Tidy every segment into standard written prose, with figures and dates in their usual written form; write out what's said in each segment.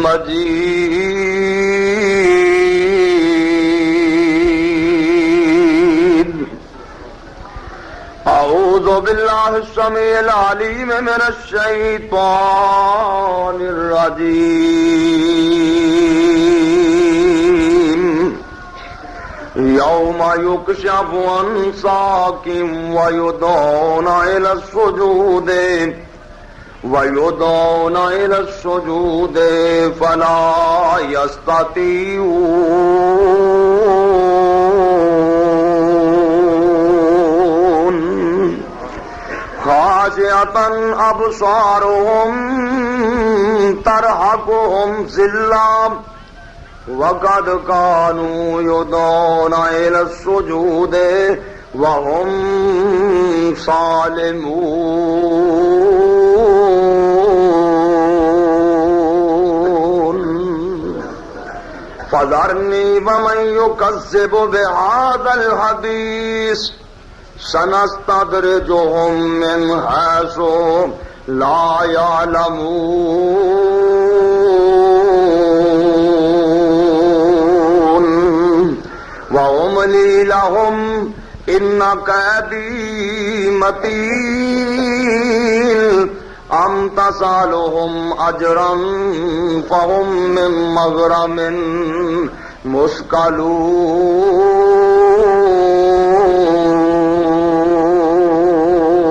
مجيد أعوذ بالله السميع العليم من الشيطان الرجيم يوم يكشف عن ساق ويدعون إلى السجود فلا يستطيعون خاشعة أبصارهم ترهقهم ذلة وقد كانوا يدعون إلى السجود وهم صالمون فذرني ومن يكذب بهذا الحديث سنستدرجهم من حيث لا يعلمون وأملي لهم إن كيدي متين أم تسألهم أجرا فهم من مغرم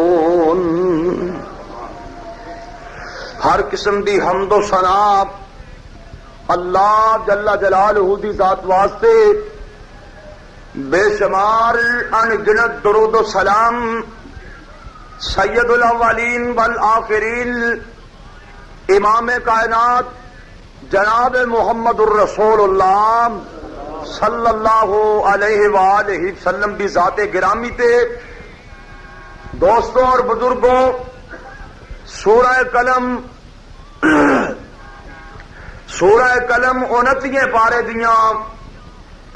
مثقلون ہر قسم دی حمد و ثنا اللہ جل جلالہ دی ذات واسطے، بے شمار ان گنت درود و سلام سید الاولین والآخرین امام کائنات جناب محمد الرسول اللہ صلی اللہ علیہ وآلہ وسلم کی ذات گرامی تے۔ دوستوں اور بزرگوں، سورہ قلم 29 پارے دیاں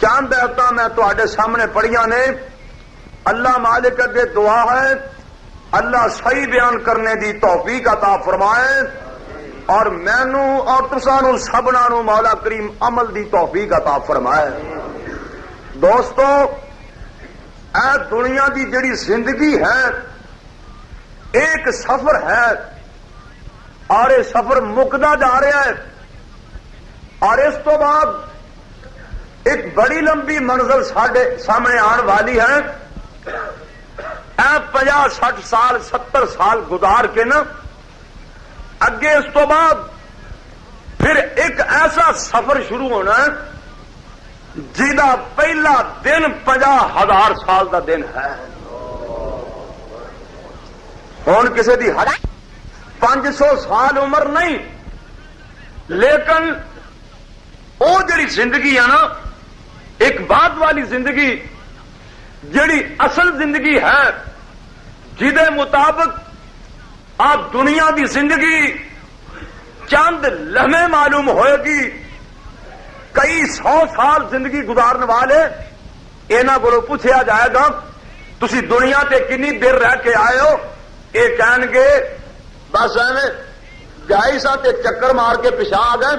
چند آیتاں میں تواڈے سامنے پڑھیاں نے۔ اللہ مالک اگے دعا ہے اللہ صحیح بیان کرنے دی توفیق عطا فرمائے، اور مینوں اور تساں نوں سبنا نوں مولا کریم عمل دی توفیق عطا فرمائے۔ دوستو، اے دنیا دی جڑی زندگی ہے ایک سفر ہے، اور یہ سفر مکدا جا رہا ہے، اور اس تو بعد ایک بڑی لمبی منزل ساڈے سامنے آن والی ہے۔ اے 50-60 سال 70 سال گزار کے نا اگے اس تو بعد پھر ایک ایسا سفر شروع ہونا ہے جہاں پہلا دن 50,000 سال دا دن ہے۔ ہن کسی دی 500 سال عمر نہیں، لیکن وہ جڑی زندگی ہے نا، ایک بعد والی زندگی جڑی اصل زندگی ہے، جہدے مطابق آپ دنیا دی زندگی چند لمحے معلوم ہوئے گی، کئی 100 سال زندگی گزارنے والے انہاں کولوں پوچھا جائے گا تسی دنیا تے کنی دیر رہ کے آئے ہو، یہ کہن گے بس ایویں گائی سا تے چکر مار کے پیچھا آ گئے،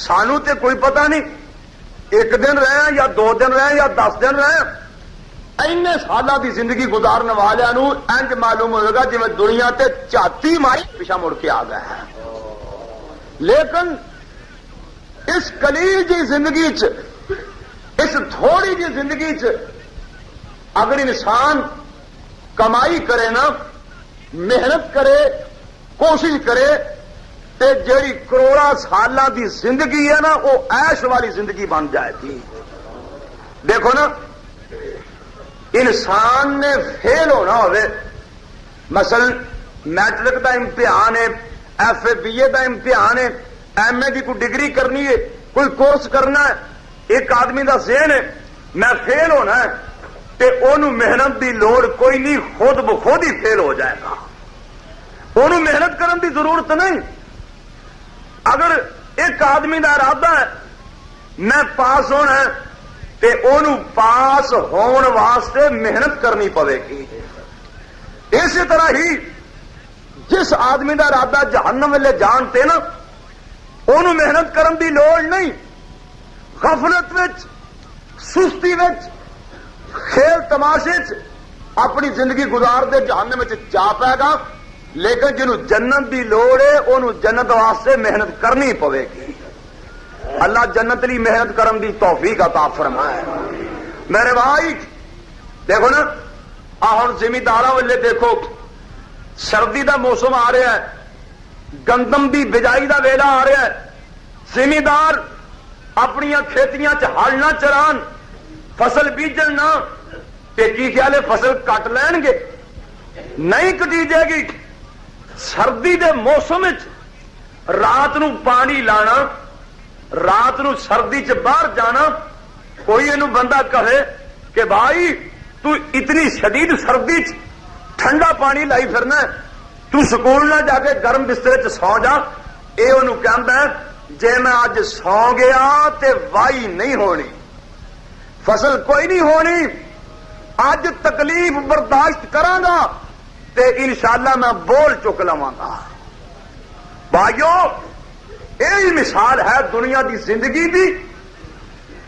سانو تے کوئی پتہ نہیں 1 دن رہے یا 2 دن رہے یا 10 دن رہے۔ اینے سالاں دی زندگی گزارنے والوں نو انج معلوم ہوئے گا جی میں دنیا تے چاتی ماری پیچھا مڑ کے آ گئے ہیں۔ لیکن اس قلیل جی زندگی چ، اس تھوڑی جی زندگی چ اگر انسان کمائی کرے نا، محنت کرے، کوشش کرے، تے جیڑی کروڑا سالاں دی زندگی ہے نا وہ عیش والی زندگی بن جائے گی۔ دیکھو نا، انسان نے فیل ہونا ہوئے، مثلا میٹرک دا امتحان ہے، ایف اے بی اے دا امتحان ہے، ایم اے دی کوئی ڈگری کرنی ہے، کوئی کورس کرنا ہے، ایک آدمی دا ذہن ہے میں فیل ہونا ہے، تے اونوں محنت دی لوڑ کوئی نہیں، خود بخود ہی فیل ہو جائے گا، اونوں محنت کرن دی ضرورت نہیں۔ اگر ایک آدمی دا ارادہ ہے میں پاس ہونا ہے تے اونوں پاس ہون واسطے محنت کرنی پوے گی۔ اسی طرح ہی جس آدمی دا ارادہ جہنم والے جان تے نا، اونوں محنت کرن دی لوڑ نہیں. غفلت وچ سستی وچ کھیل تماشے اپنی زندگی گزار دے جہنم وچ جا پائے گا. لیکن جنہوں جنت دی لوڑ ہے انہوں جنت واسطے محنت کرنی پوے گی. اللہ جنت لی محنت کرن دی توفیق عطا فرمائے. میرے بھائی دیکھو نا ہن زمینداراں والے دیکھو سردی دا موسم آ رہا ہے, گندم دی بجائی دا ویلا آ رہا ہے. زمیندار اپنی کھیتیاں چ ہل نہ چران, فصل بیجن نہ تے کی خیال ہے فصل کٹ لین گے؟ نہیں کٹی جائے گی. سردی دے موسم رات نو پانی لانا, رات نو سردی چ باہر جانا. کوئی اینو بندہ کہے کہ بھائی تو اتنی شدید سردی چ ٹھنڈا پانی لائی پھرنا ہے, تو سکول نہ جا کے گرم بسترے چ سو جا. اے انہوں کہندا ہے جے میں اج سو گیا تے وائی نہیں ہونی, فصل کوئی نہیں ہونی. اج تکلیف برداشت کراں گا تے انشاءاللہ میں بول چک لواں گا. بھائیو یہی مثال ہے دنیا دی زندگی دی.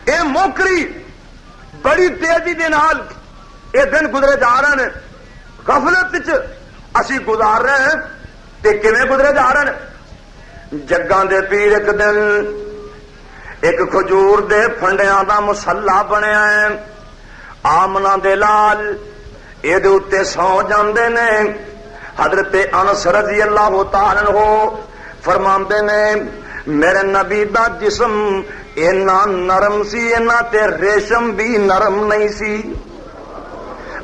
اے موکری بڑی تیزی دے نال اے دن گزرے جا رہے ہیں. غفلت چ اسی گزار رہے ہیں تے کیویں گزرے جا رہے ہیں. جگاں دے پیر ایک دن ایک کھجور دے پھنڈیاں دا مسلح بنیا ہے. آمنا دے لال اے دے اتے سو جاندے نے. حضرت انس رضی اللہ تعالی عنہ فرماندے نے میرے نبی دا جسم اینا نرم سی, اینا تے ریشم بھی نرم نہیں سی.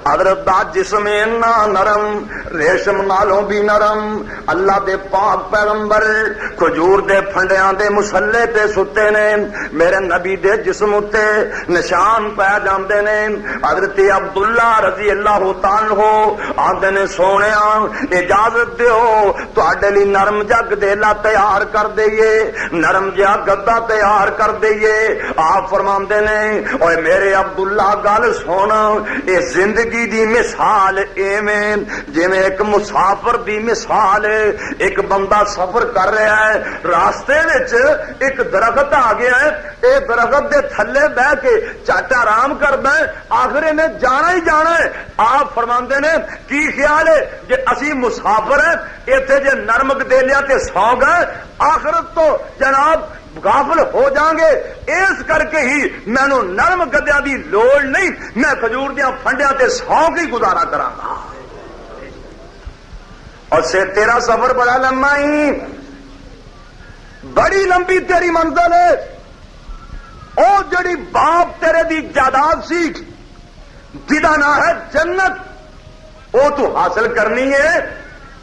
حضرت دا جسم اینا نرم, ریشم نالوں بھی نرم. اللہ دے پاک پیغمبر کھجور دے پھنڈیاں دے مسلے تے ستے نے. میرے نبی دے جسم اتے نشان پہ جاندے نے. حضرت عبداللہ رضی اللہ تعالی ہو آندے نے سونیا اجازت دیو تواڈے لئی نرم جگ دیلا تیار کر دئیے, نرم جا گدا تیار کر دئیے. آپ فرماندے نے اوے میرے عبداللہ گل سن, اے زندگی دی مثال ایویں جویں ایک مسافر دی مثال ہے. ایک بندہ سفر کر رہا ہے, راستے وچ ایک درخت آ گیا ہے. اے درخت دے تھلے بہ کے چٹ آرام کردا ہے, آخر میں جانا ہی جانا ہے. آپ فرماندے نے کی خیال ہے کہ اسی مسافر ہیں ایتھے جے نرمک دے لیا تے سو گئے, آخرت تو جناب غافل ہو جائیں گے. اس کر کے ہی مینوں نرم گدیاں دی لوڑ نہیں, میں کھجور دیاں پھنڈیاں تے سو کے گزارا کراں گا. اور سے تیرا سفر بڑا لمبا ہی, بڑی لمبی تیری منزل ہے. او جڑی باپ تیرے دی جائیداد سی جدا نہ ہے جنت, او تو حاصل کرنی ہے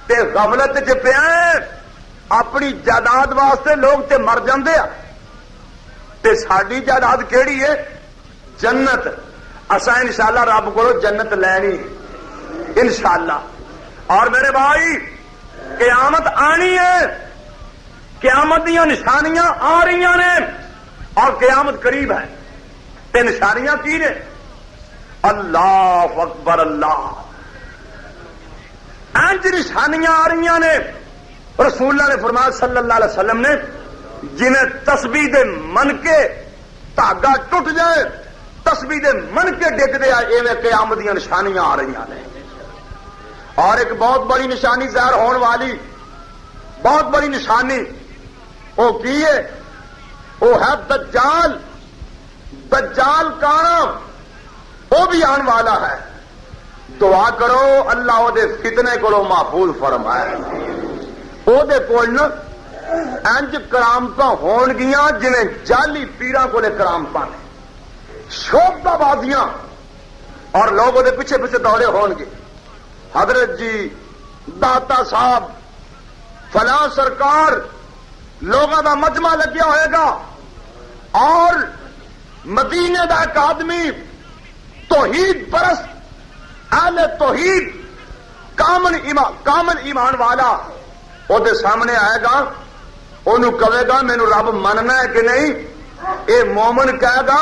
تے غفلت چ پیا ہے. اپنی جائیداد واسطے لوگ تے مر جاندے آ, تے ساڈی جائیداد کیڑی ہے؟ جنت. اساں انشاءاللہ رب کو جنت لینی انشاءاللہ. اور میرے بھائی قیامت آنی ہے, قیامت دیا نشانیاں آ رہی نے اور قیامت قریب ہے. تے نشانیاں کی نے؟ اللہ اکبر اللہ. انج نشانیاں آ رہی نے. رسول اللہ نے فرمایا صلی اللہ علیہ وسلم نے جنہیں تسبیح دے من کے دھاگا ٹوٹ جائے, تسبیح دے من کے ڈگ دے ایویں قیامت دیا نشانیاں آ رہی ہیں. اور ایک بہت بڑی نشانی ظاہر ہونے والی, بہت بڑی نشانی وہ کی ہے؟ وہ ہے دجال. دجال کانا وہ بھی آن والا ہے. دعا کرو اللہ وہ دے فتنے کو محفوظ فرمائے. وہ دے کول انج کرامتاں ہون گیاں جویں جعلی پیراں کولے کرامتاں نے, شوبہ بازیاں, اور لوگ وہ دے پیچھے پیچھے دوڑے ہون گے. حضرت جی داتا صاحب فلاں سرکار لوگوں دا مجمع لگیا ہوئے گا, اور مدینے دا ایک آدمی توحید پرست, اہل توحید, کامل ایمان والا وہ دے سامنے آئے گا. انہوں کہے گا مینوں رب مننا ہے کہ نہیں؟ اے مومن کہے گا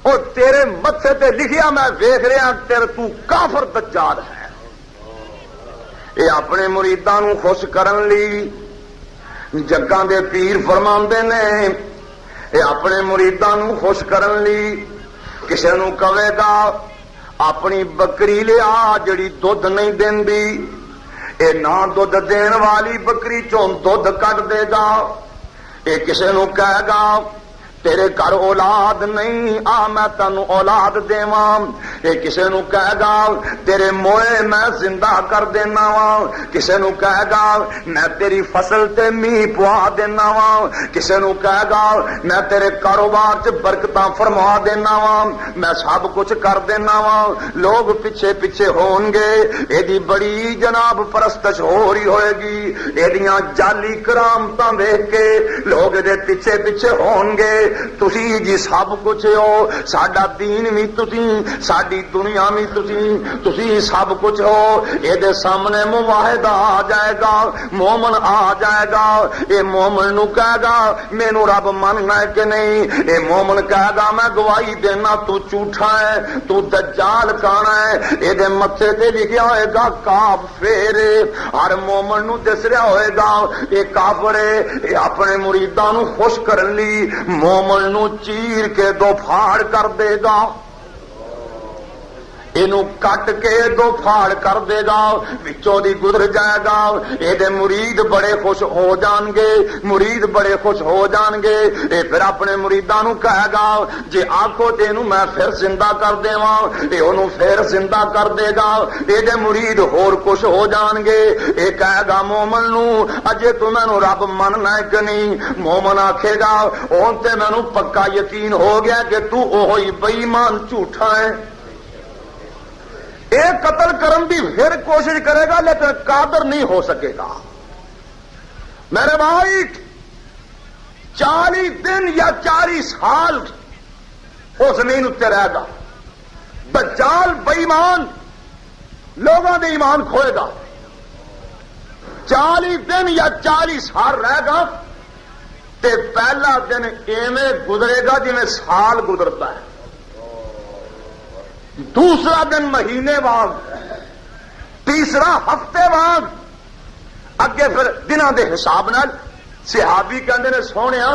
او تیرے متھے تے لکھیا میں ویکھ رہا تیرے تو کافر دجال ہے. اے اپنے مریداں نوں خوش کرن لئی جگاں دے پیر فرماندے نے اے اپنے مریداں نوں خوش کرن لئی کسے نوں کہے گا اپنی بکری لیا جڑی دودھ نہیں دیندی، اے نہ دودھ دین والی بکری چوں دودھ کڈ دے گا۔ اے کسے نوں کہے گا تیرے گھر اولاد نہیں، آ میں تینوں اولاد دیواں۔ اے کسے نوں کہے گا تیرے موئے میں زندہ کر دینا وا، کسے نوں کہے گا میں تیری فصل تے میہ پوا دینا وا، کسے نوں کہے گا میں تیرے کاروبار چ برکتاں فرما دینا وا، میں سب کچھ کر دینا وا۔ لوگ پیچھے پیچھے ہون گے، ایدی بڑی جناب پرستش ہو رہی ہوئے گی، ایدیاں جعلی کرامتاں ویکھ کے لوگ دے پیچھے پیچھے ہون گے۔ تسی جی سب کچھ ہو، ساڈا دین بھی تسی، ساڈی دنیا بھی تسی سب کچھ ہو۔ اے دے سامنے موحد آ جائے گا، مومن آ جائے گا، اے مومن نو کہے گا مینوں رب مننا ہے کہ نہیں، اے مومن کہے گا میں گواہی دینا تو جھوٹا ہے، تو دجال کانا ہے۔ اے دے متھے تے لکھیا ہوئے گا کاف فیرے، ہر مومن نو دس رہا ہوئے گا اے کافر ہے، اے اپنے مریداں نو خوش کرن لی مومن نو چیر کے دو پھاڑ کر دے گا، اینو کٹ کے دو پھاڑ کر دے گا، وچوں دی گزر جائے گا۔ اے دے مرید بڑے خوش ہو جان گے، مرید بڑے خوش ہو جان گے۔ اے پھر اپنے مریداں نو کہے گا جے آکھو تے اینو میں پھر زندہ کر دیواں، اے اونوں پھر زندہ کر دے گا۔ اے دے مرید ہور خوش ہو جان گے۔ اے کہے گا مومن نو اجے تو مینوں رب مننا ہے کہ نہیں، مومن آکھے گا اون تے مینوں پکا یقین ہو گیا کہ تو اوہی بے ایمان جھوٹا ہے۔ ایک قتل کرن دی پھر کوشش کرے گا لیکن قادر نہیں ہو سکے گا۔ میرے بھائی 40 دن یا 40 سال وہ زمین اتنے رہے گا، دجال بے ایمان لوگوں دے ایمان کھوئے گا، 40 دن یا 40 سال رہے گا تے پہلا دن ایویں گزرے گا جویں سال گزرتا ہے، دوسرا دن مہینے بعد، تیسرا ہفتے بعد، اگے پھر دنوں دے حساب نال صحابی کہندے نے سونیا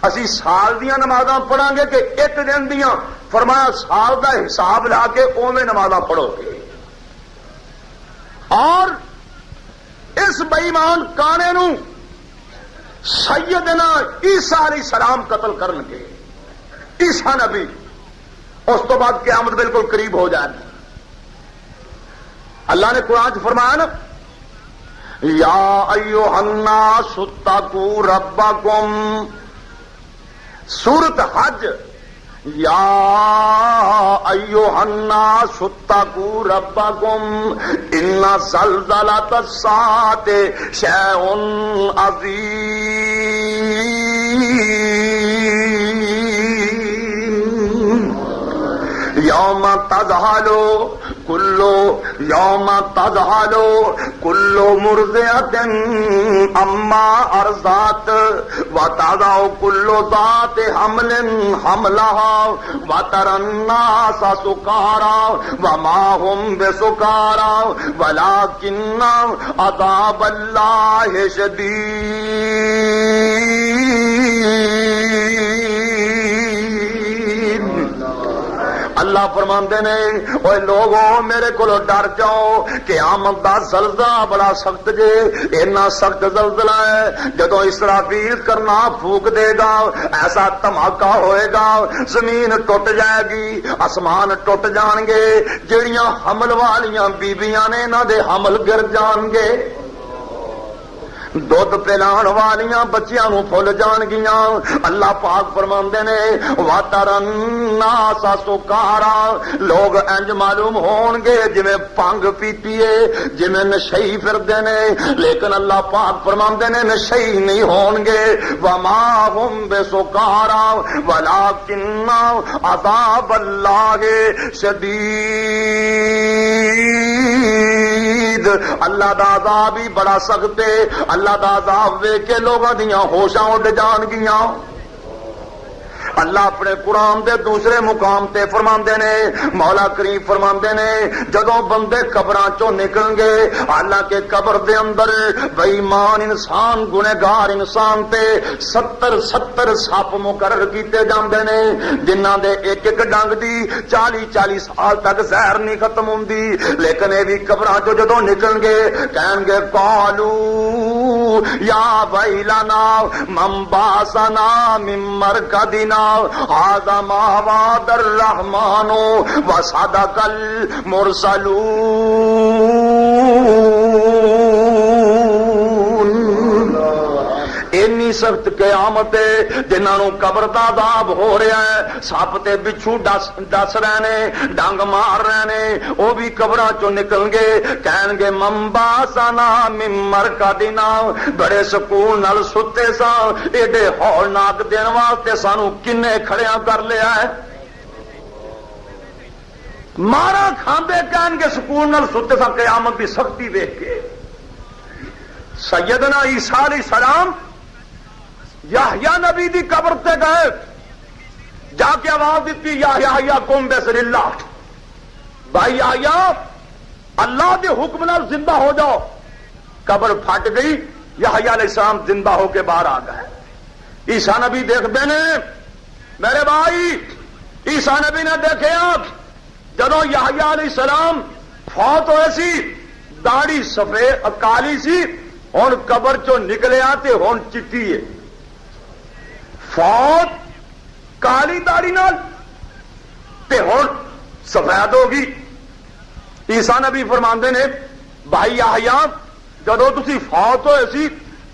اسی سال دیاں نمازاں پڑھاں گے کہ ایک دن دیاں؟ فرمایا سال دا حساب لا کے اوویں نمازاں پڑھو گے۔ اور اس بے ایمان کانے نو سیدنا عیسیٰ علیہ السلام قتل کرن گے، عیسیٰ نبی۔ اس تو بعد قیامت بالکل قریب ہو جائے گی۔ اللہ نے قرآن فرمایا نا یا ایھا الناس اتقوا ربکم، سورۃ حج، یا ایھا الناس اتقوا ربکم ان زلزلۃ الساعۃ شیء عظیم یوم تذہلو کل مرضعۃ عما ارضعت وتضع کل ذات حمل حملها وترى الناس سکارى وما هم بسکارى ولكن عذاب اللہ شدید۔ اللہ فرماندے نے اوے لوگوں میرے کولو ڈر جاؤ کہ قیامت دا زلزلہ بڑا سخت جے، اتنا سخت زلزلہ ہے جدو اسرافیل کرنا پھونک دے گا ایسا دھماکہ ہوئے گا، زمین ٹوٹ جائے گی، آسمان ٹوٹ جان گے، جڑیاں حمل والیاں بیبیاں نے انہاں دے حمل گر جان گے، دودھ پلان والیاں بچیاں نو پھول جان گیاں۔ اللہ پاک فرماندے نے وَتَرَى النَّاسَ سُکَارَى، لوگ انج معلوم ہون گے جویں پنگ پیتی ہے، جویں نشئی پھردے نے، لیکن اللہ پاک فرماندے نے نشئی نہیں ہون گے۔ وَمَا هُمْ بِسُکَارَى وَلَٰكِنَّ عَذَابَ اللَّهِ شَدِيدٌ، اللہ دا عذاب ہی بڑا سخت ہے۔ اللہ دا عذاب ویکھ کے لوگاں دیاں ہوشاں اڈ جان گیاں۔ اللہ اپنے قرآن دے دوسرے مقام تے فرماندے نے، مولا کریم فرماندے نے جدوں بندے قبراں چوں نکلن گے، حالانکہ قبر دے اندر بے ایمان انسان گنہگار انسان تے 70 سپ مقرر کیتے جاندے نے، جنہاں دے ایک ایک ڈنگ دی 40 سال تک زہر نہیں ختم ہوندی، لیکن اے بھی قبراں چوں جدوں نکلن گے کہن گے قالو یا ویلنا من باسنا من مرقدنا ھذا ما وعد الرحمن وصدق المرسلون۔ اینی سخت قیامت ہے جنہاں نوں قبر دا عذاب ہو رہا ہے، سپ تے بچھو ڈس رہے نے، ڈنگ مار رہے نے، وہ بھی قبراں چوں نکل گے کہن گے منبا سنا ممر کا دینا، بڑے سکون نال ستے سا، ایڈے ہولناک دن واسطے سانو کنے کھڑیاں کر لیا ہے۔ مارا کھاندے کہن گے سکون نال ستے سا قیامت دی سختی دیکھ کے۔ سیدنا عیسیٰ علیہ السلام یحییٰ نبی دی قبر تے گئے، جا کے آواز دیتی یا یحییٰ قم بسر اللہ، بھائی یحییٰ اللہ دے حکم نال زندہ ہو جاؤ۔ قبر پھٹ گئی، یحییٰ علیہ السلام زندہ ہو کے باہر آ گئے۔ عیسیٰ نبی دیکھتے نے، میرے بھائی عیسیٰ نبی نے دیکھے آپ جدو یحییٰ علیہ السلام فوت ہوئے سی، داڑھی سفید کالی سی، ہن قبر چوں نکلے آتے ہن چٹی ہے، فوت کالی داڑھی نال تے ہن سفید ہوگی۔ عیسیٰ نبی فرماندے نے بھائی یحییٰ جدو تسی فوت ہوئے سی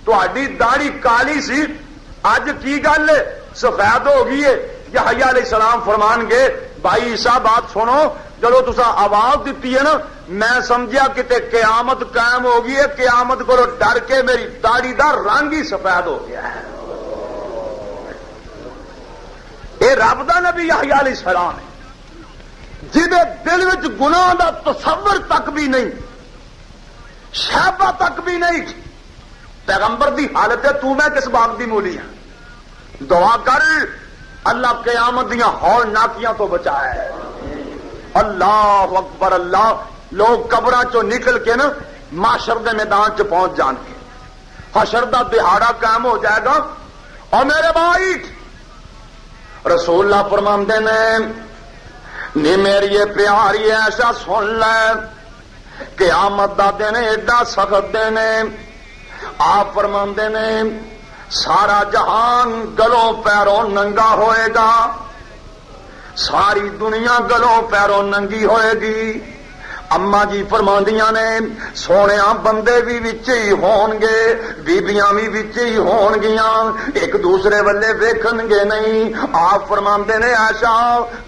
تہاڈی داڑھی کالی سی، اج کی گل ہے سفید ہو گئی ہے؟ یحییٰ علیہ السلام فرمان گے بھائی عیسیٰ بات سنو، جدو تسا آواز دیتی ہے نا میں سمجھیا کتے قیامت قائم ہو گئی ہے، قیامت کو ڈر کے میری داڑھی دا رنگ ہی سفید ہو گیا ہے۔ اے رب دا نبی یحییٰ علیہ السلام ہے جہدے دل وچ گناہ دا تصور تک بھی نہیں، شہبہ تک بھی نہیں، پیغمبر دی حالت ہے تو میں کس بات دی مولی ہوں؟ دعا کر اللہ قیامت دیاں ہول ناکیاں تو بچائے۔ اللہ اکبر، اللہ لوگ قبراں چوں نکل کے نا معاشر دے میدان چ پہنچ جان کے حشر دا دہاڑا قائم ہو جائے گا۔ اور میرے بھائی رسول اللہ فرماندے نے نی میری پیاری ایسا سن لے، قیامت دا دن ایڈا سخت دن ہے، آپ فرماندے نے سارا جہان گلوں پیروں ننگا ہوئے گا، ساری دنیا گلوں پیروں ننگی ہوئے گی۔ اما جی فرماندیاں نے سونیاں بندے بھی وچ ہی ہون گے، بیبیاں بھی وچ ہی ہون گیاں، ایک دوسرے والے ویکھن گے نہیں۔ آپ فرماندے نے ایسا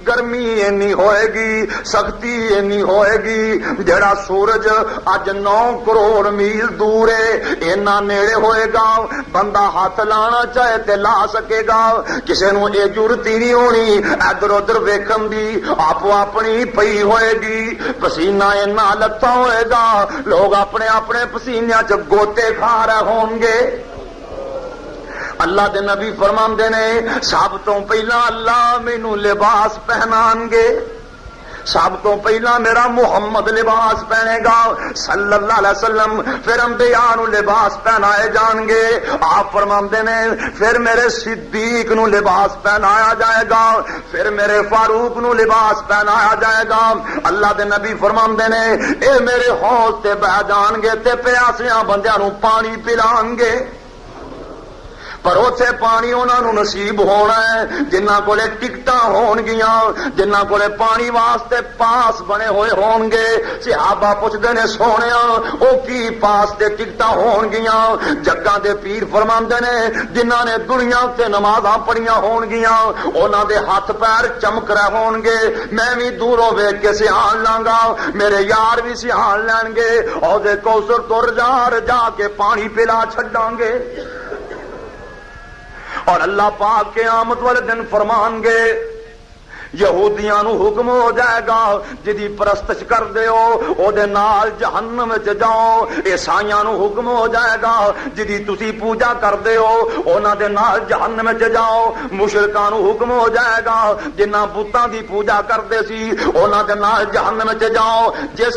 گرمی اینی ہوئے گی، سختی اینی ہوئے گی، جڑا سورج اج 9 کروڑ میل دور ہے اینا نیڑے ہوئے گا، بندہ ہاتھ لانا چاہے تے لا سکے گا، کسے نو اے جرت ہی نہیں ہونی ادھر ادھر ویکھن دی، آپ اپنی پئی ہوئے گی، پسینہ اینا لتا ہوئے گا، لوگ اپنے اپنے پسینے چ گوتے کھا رہے ہون گے۔ اللہ دے نبی فرماندے نے سب تو پہلا اللہ مینوں لباس پہنان گے، سب تو پہلا میرا محمد لباس پہنے گا صلی اللہ علیہ وسلم، پھر انبیاء نو لباس پہنائے جان گے۔ آپ فرماندے نے پھر میرے صدیق نو لباس پہنایا جائے گا، پھر میرے فاروق نو لباس پہنایا جائے گا۔ اللہ دے نبی فرماندے نے اے میرے حوض تے بہ جان گے تے پیاسیاں بندیاں نو پانی پلان گے، پر اتنے پانی انہوں نصیب ہونا ہے جنہ کولے ٹکٹاں ہون گیاں، جنہ کولے پانی واسطے پاس بنے ہوئے ہون گے۔ صحابہ پوچھتے نے سونیا او کی پاس تے ٹکٹاں ہون گیاں؟ جگاں دے پیر فرماندے نے جنہ نے دنیا تے نمازاں پڑھیاں ہون گیاں انہاں دے ہاتھ پیر چمک رہے ہون گے، میں بھی دوروں ویکھ کے سہان لاں گا، میرے یار بھی سہان لین گے، اور دے کوثر تر جا کے پانی پلا چھڈاں گے۔ اور اللہ پاک قیامت والے دن فرمان گے یہودیاں نو حکم ہو جائے گا جدی پرستش کر دیو او دے نال جہنم وچ جاؤ، عیسائیاں نو حکم ہو جائے گا جدی تسی پوجا کر دیو انہاں دے نال جہنم وچ جاؤ، مشرکاں نو حکم ہو جائے گا جنہاں بتاں دی پوجا کردے سی انہاں دے نال جہنم وچ جاؤ، جس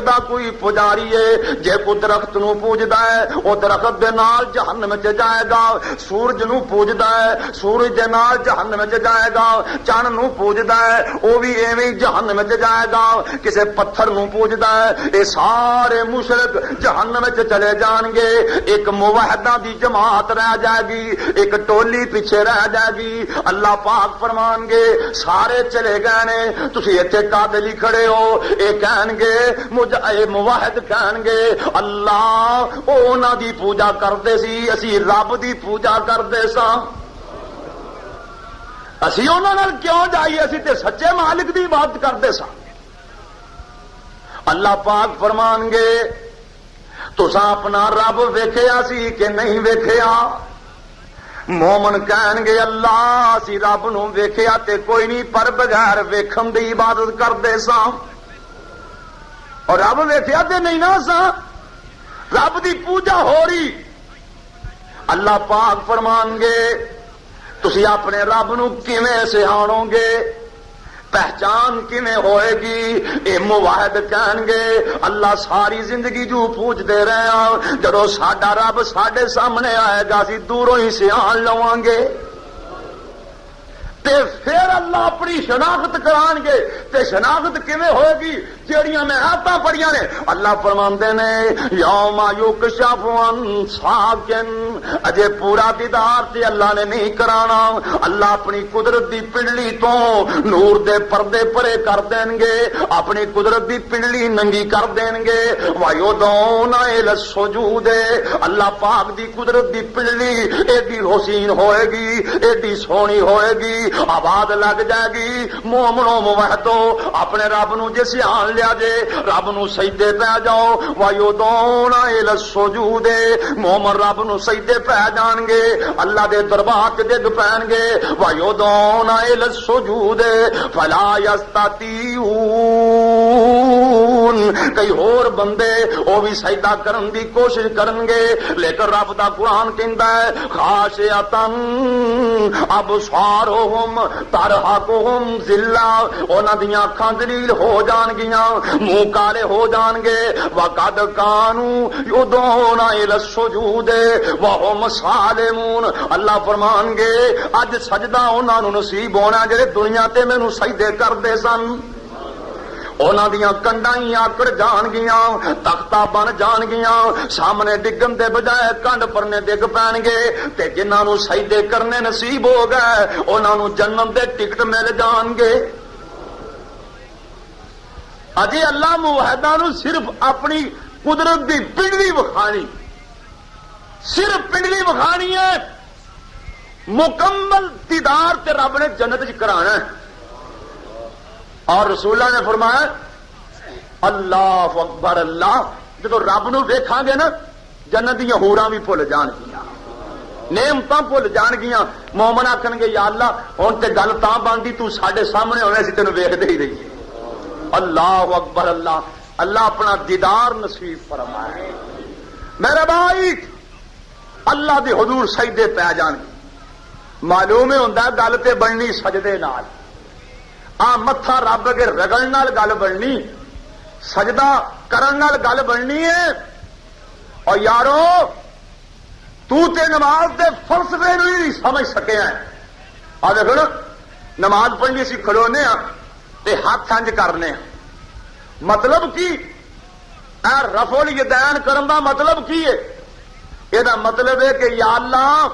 دا کوئی پجاری ہے جے کو درخت نو پوجدا ہے او درخت دے نال جہنم وچ جائے گا، سورج نو پوجدا ہے سورج دے نال جہنم وچ جائے گا، چن نو پوجدا ہے او بھی ایویں جہنم وچ جائے گا، کسے پتھر نو پوجدا ہے، اے سارے مشرک جہنم وچ چلے جان گے، ایک موحداں دی جماعت رہ جائے گی، ایک ٹولی پیچھے رہ جائے گی۔ اللہ پاک فرمان گے سارے چلے گئے نے، تسی ایتھے قابل ہی کھڑے ہو، اے کہن گے مجھ اے موحد کہن گے اللہ او انہاں دی پوجا کردے سی، اسی رب دی پوجا کردے ساں، اسی انہاں نال کیوں جائیے، اسی تے سچے مالک دی عبادت کردے ساں۔ اللہ پاک فرمان گے تساں اپنا رب ویکھیا سی کہ نہیں ویکھیا؟ مومن کہن گے اللہ اسی رب نو ویکھیا تے کوئی نہیں، پر بغیر ویکھن دی عبادت کردے ساں، اور رب ویکھیا تے نہیں نا ساں، رب دی پوجا ہو رہی۔ اللہ پاک فرمان گے تسی اپنے رب نو کیویں سہاڑو گے، پہچان کیویں ہوئے گی؟ اے موحد کہن گے اللہ ساری زندگی جو پوجدے رہے ہاں، جدوں ساڈا رب ساڈے سامنے آئے گا اسی دوروں ہی سہان لواں گے، تے پھر اللہ اپنی شناخت کران گے، تے شناخت کیویں ہوئے گی؟ جیڑیاں میں آیتاں پڑھیاں نے، اللہ فرماندے نے یوم یکشف عن ساکن، اجے پورا دیدار تے اللہ نے نہیں کرانا، اللہ اپنی قدرت دی پنڈلی تو نور دے پردے پرے کر دین گے، اپنی قدرت دی پنڈلی ننگی کر دین گے، وَيُدْعُونَ إِلَى السُّجُودِ، اللہ پاک دی قدرت دی پنڈلی ایڈی حسین ہوئے گی، ایڈی سونی ہوئے گی، آواز لگ جائے گی مومنو موحدو اپنے رب نو جے سیان لیا جے، رب نو سجدے پہ جاؤ، وَيُدْعُونَ إِلَى السُّجُودِ، مومن رب نو سجدے پہ جان گے، اللہ دے دربار تے ڈگ پین گے، وَيُدْعُونَ إِلَى السُّجُودِ فَلَا يَسْتَطِيعُونَ، کئی اور بندے وہ بھی سجدہ کرن دی کوشش کرن گے، لیکن رب دا قرآن کہندا ہے خاشعۃ ابصارہم ترہقہم ذلہ، انہاں دیاں اکھاں ذلیل ہو جان گیاں، منہ کالے ہو جان گے، وقد کانوا یدعون الی السجود وہم سالمون، اللہ فرمان گے اج سجدہ انہاں نوں نصیب ہونا جڑے دنیا تے مینوں سجدے کردے سن، انہاں دیاں کنڈاں ہی آکڑ جان گیاں، تختہ بن جان گیاں، سامنے ڈگن دے بجائے کنڈ پرنے ڈگ پین گے، تے جنہاں نوں سجدے کرنے نصیب ہو گئے انہاں نوں جنت دے ٹکٹ مل جان گے۔ اجے اللہ موحداں نوں صرف اپنی قدرت دی پنڈلی وکھانی، صرف پنڈلی وکھانی ہے، مکمل دیدار تے رب نے جنت وچ کرانا ہے۔ اور رسول اللہ نے فرمایا اللہ اکبر، اللہ جب رب نو ویکھاں گے نا جنت دیاں ہوراں بھی بھول جان گیاں، نعمتاں بھول جان گیاں، مومن آکھن گے یا اللہ ہن تے گل تاں بنتی تو ساڈے سامنے ہونے سی تینوں ویکھدے ہی رہیے۔ اللہ اکبر، اللہ اللہ اپنا دیدار نصیب فرمائے۔ میرے بھائی اللہ دی حضور سجدے پہ جان گے، معلوم ہوندا گل تے بننی سجدے نال، متھا رب اگے رگڑ نال گل بننی، سجدہ کرن نال گل بننی ہے۔ اور یارو تو تے نماز دے فلسفے نو نہیں سمجھ سکیا ہے۔ آ دیکھو نا نماز پڑھنی اسی کھڑونے ہاں تے ہاتھ انج کرنے ہاں، مطلب کی اے رفع الیدین کرن دا مطلب کی ہے؟ یہ مطلب ہے کہ یا اللہ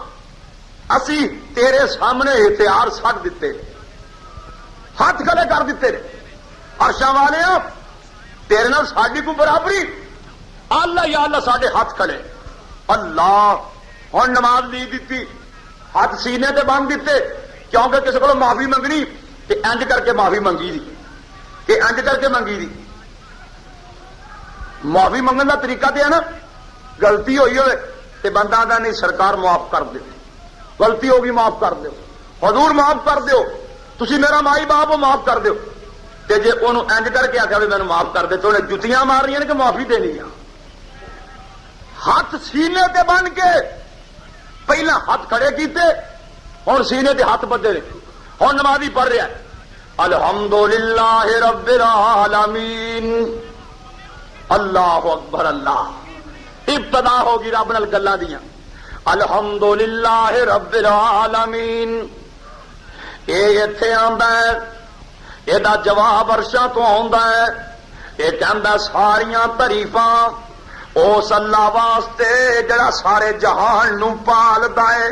اسی تیرے سامنے ہتھیار سٹ دیتے، ہاتھ کھڑے کر دیتے نے، عرشاں والے تیرے نال ساڈی کو برابری، اللہ یا اللہ ساڈے ہاتھ کھڑے، اللہ ہن نماز نہیں دیتی، ہاتھ سینے تے بن دیتے، کیونکہ کسی کو معافی منگنی تے انج کر کے معافی منگی دی، کہ انج کر کے منگی دی۔ معافی منگن دا طریقہ تے ہے نا، غلطی ہوئی ہوئے تے بندہ آندا نہیں سرکار معاف کر دے، غلطی ہوگی معاف کر دیو، حضور معاف کر دیو، تسی میرا مائی باپ معاف کر دیو، تے جے انہوں انج کر کے آخیا بھی میں معاف کر دے تو انہیں جتیاں مارنیاں کہ معافی دینی ہے؟ ہاتھ سینے تے بن کے پہلا ہاتھ کھڑے کیتے، ہوں سینے تے ہاتھ بدے، ہوں نمازی پڑھ رہا ہے الحمدللہ رب العالمین، اللہ اکبر اللہ، ابتدا ہوگی رب نال گلاں دیاں، الحمدللہ رب العالمین، یہ اتنے آندا ہے، یہ جواب عرشاں تو آندا ہے، یہ کہندا ساریاں تعریفاں اس اللہ واسطے جڑا سارے جہان نو پالدا ہے،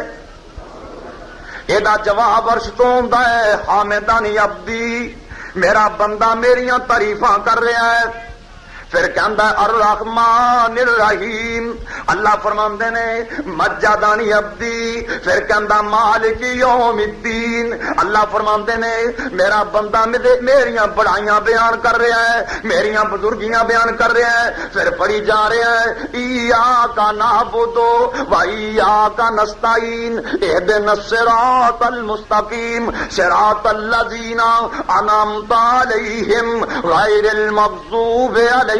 یہ جواب عرش تو ہوندا ہے حامدانی عبدی، میرا بندہ میریاں تعریفاں کر رہا ہے، پھر کہندا الرحمن الرحیم، اللہ فرماندے نے مجدانی عبدی، پھر کہندا مالک یوم الدین، اللہ فرماندے نے میرا بندہ میریاں بڑائیاں بیان کر رہا ہے، میریاں بزرگیاں بیان کر رہا ہے، پھر پڑھی جا رہا ہے ایاک نعبد و ایاک نستعین اہدنا الصراط المستقیم صراط الذین انعمت علیہم غیر المغضوب علیہم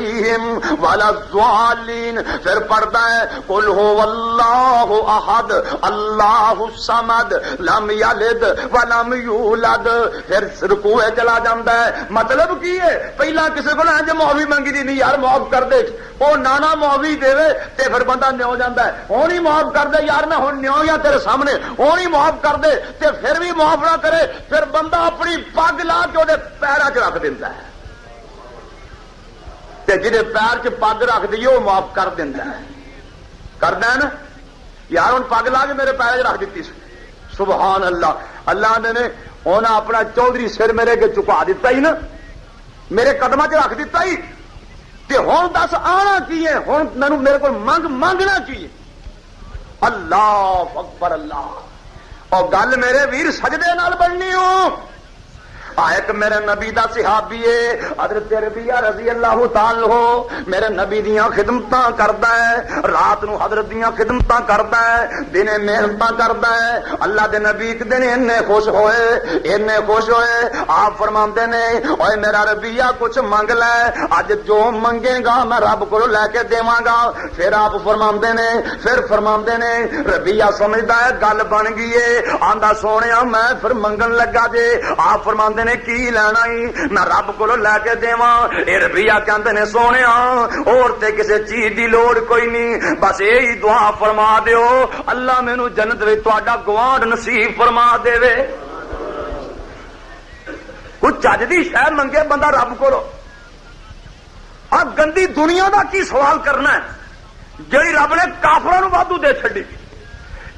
ولا الضالین، پھر پڑھتا ہے قل هو اللہ احد اللہ الصمد لم یلد ولم یولد، پھر رکوع چلا جاتا ہے۔ مطلب کی ہے پہلا کسی کو انج معافی منگی دی نہیں یار معاف کر دے، وہ نانا معافی دے تے پھر بندہ نیو جاتا ہے، ہوں ہی معاف کر دے یار میں ہوں نیو یا تیرے سامنے، ہوں ہی معاف کر دے تے پھر بھی معاف نہ کرے، پھر بندہ اپنی پگ لا کے وہ پیروں چ رکھ دیتا ہے، جہے پیر چ پگ رکھ دیے وہ معاف کر دینا ہے، کرنا ہے نا یار، ہوں پگ لا کے میرے پیر چ رکھ دیتی سبحان اللہ، اللہ نے انہیں اپنا چودھری سر میرے کے چکا دیتا ہی نا، میرے قدموں چ رکھ دیتا ہی، تے ہوں دس آنا کی ہے، ہوں میرے کو منگنا چاہیے، اللہ اکبر اللہ، اور گل میرے ویر سجدے نال بننی ہو، ایک میرے نبی دا صحابی ہے حضرت ربیہ رضی اللہ تعالی عنہ، میرے نبی دیاں خدمتاں کردا ہے، رات نو حضرت دیاں خدمتاں کردا ہے، دنے محنتاں کردا ہے، اللہ دے نبی ایک دن اتنے خوش ہوئے، آپ فرماندے نے اوے میرا ربیہ کچھ منگ لے، اج جو منگے گا میں رب کو لے کے دیواں گا، پھر آپ فرماندے نے ربیہ سمجھدا ہے گل بن گئی ہے، آندا سونیا میں پھر منگن لگا جے، آپ فرماندے نے کی لینا ہی میں رب کو لے کے دیواں، اے ربیہ کہندے نے سونیا اور تے کسے چیز دی لوڑ کوئی نہیں، بس یہی دعا فرما دیو اللہ مینوں جنت وچ تہاڈا گوانڈ نصیب فرما دے، کوئی چج دی شے منگے بندہ رب کو، آ گندی دنیا دا کی سوال کرنا ہے جڑی رب نے کافراں نوں وادو دے چھڈی،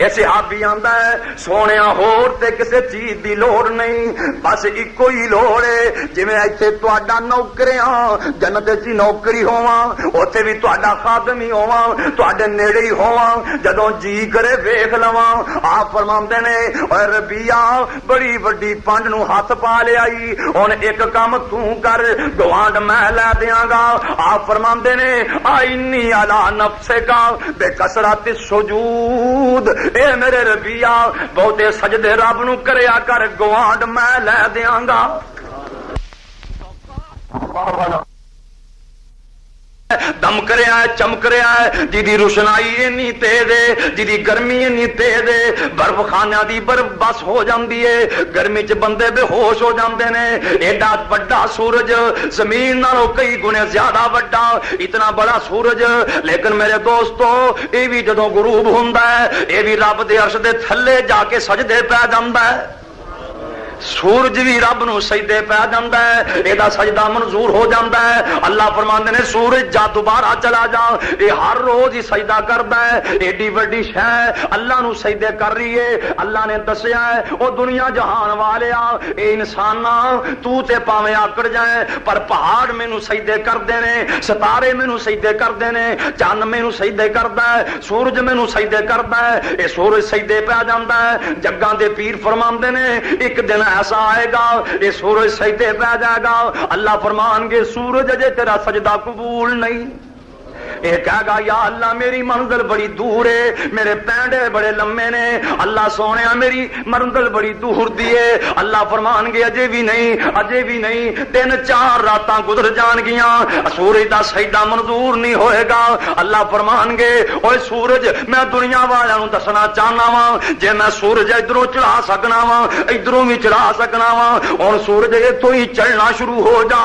ایسے آپ بھی آندا ہے سونیا ہور تے کسے چیز دی لوڑ نہیں، بس ایکو ہی لوڑ ہے، جویں ایتھے تہاڈا نوکریاں جنت وچ نوکری ہوواں، اوتھے بھی تہاڈا خادم ہی ہوواں، تہاڈے نیڑے ہی ہوواں، جدوں جی کرے ویکھ لواں، آپ فرماندے نے اے ربیہ بڑی وڈی پنڈ نو ہاتھ پا لیائی، ہن ایک کام تو کر گوانڈ میں لے دیاں گا، آپ فرماندے نے آئنی علی نفسک بے کثرت السجود، اے میرے ربیہ بہتے سجدے رب نو کریا کر گوانڈ میں لے دیاں گا، دم کریا ہے چمک رہا ہے، جی روشنائی اینی تیز ہے، جی گرمی اینی تیز ہے، برف خانیاں دی برف بس ہو جاندی ہے، گرمی چ بندے بے ہوش ہو جاندے نے، ایڈا بڑا سورج زمین نالوں کئی گنے زیادہ بڑا، اتنا بڑا سورج، لیکن میرے دوستو یہ بھی جدوں غروب ہوندا ہے یہ بھی رب دے عرش دے تھلے جا کے سجدے پہ جاندا ہے، سورج بھی رب نو سجدے پہ جاندا ہے، یہ سجدہ منظور ہو جاندا ہے، اللہ فرماندے نے سورج جا دوبارہ چلا جا، یہ ہر روز ہی سجدہ کردا ہے، ایڈی وڈی شے اللہ نو سجدے کر رہی ہے، اللہ نے دسیا ہے او دنیا جہان والیا اے انساناں تو تے پاویں آکڑ جائے پر پہاڑ مینوں سجدے کردے نے، ستارے مینوں سجدے کردے نے، چاند مینوں سجدے کردا ہے، سورج مینوں سجدے کردا ہے، اے سورج سجدے پہ جاندا ہے، جگاں دے پیر فرماندے نے ایک دن ایسا آئے گا یہ سورج سجدے پہ جائے گا، اللہ فرمان گے سورج اجے تیرا سجدہ قبول نہیں، یہ کہے گا یا اللہ میری منزل بڑی دور ہے، میرے پینڈے بڑے لمے نے، اللہ سونے میری منزل بڑی دور دی ہے۔ اللہ فرمان گے اجے بھی نہیں، اجے بھی نہیں، 3-4 راتاں گزر جان گیاں، سورج دا سجدہ منظور نہیں ہوئے گا۔ اللہ فرمان گے اوے سورج میں دنیا والوں دسنا چاہنا وا، جے میں سورج ادھروں چڑھا سکنا وا ادھروں بھی چڑھا سکنا وا، ہن سورج اتوں ہی چڑھنا شروع ہو جا،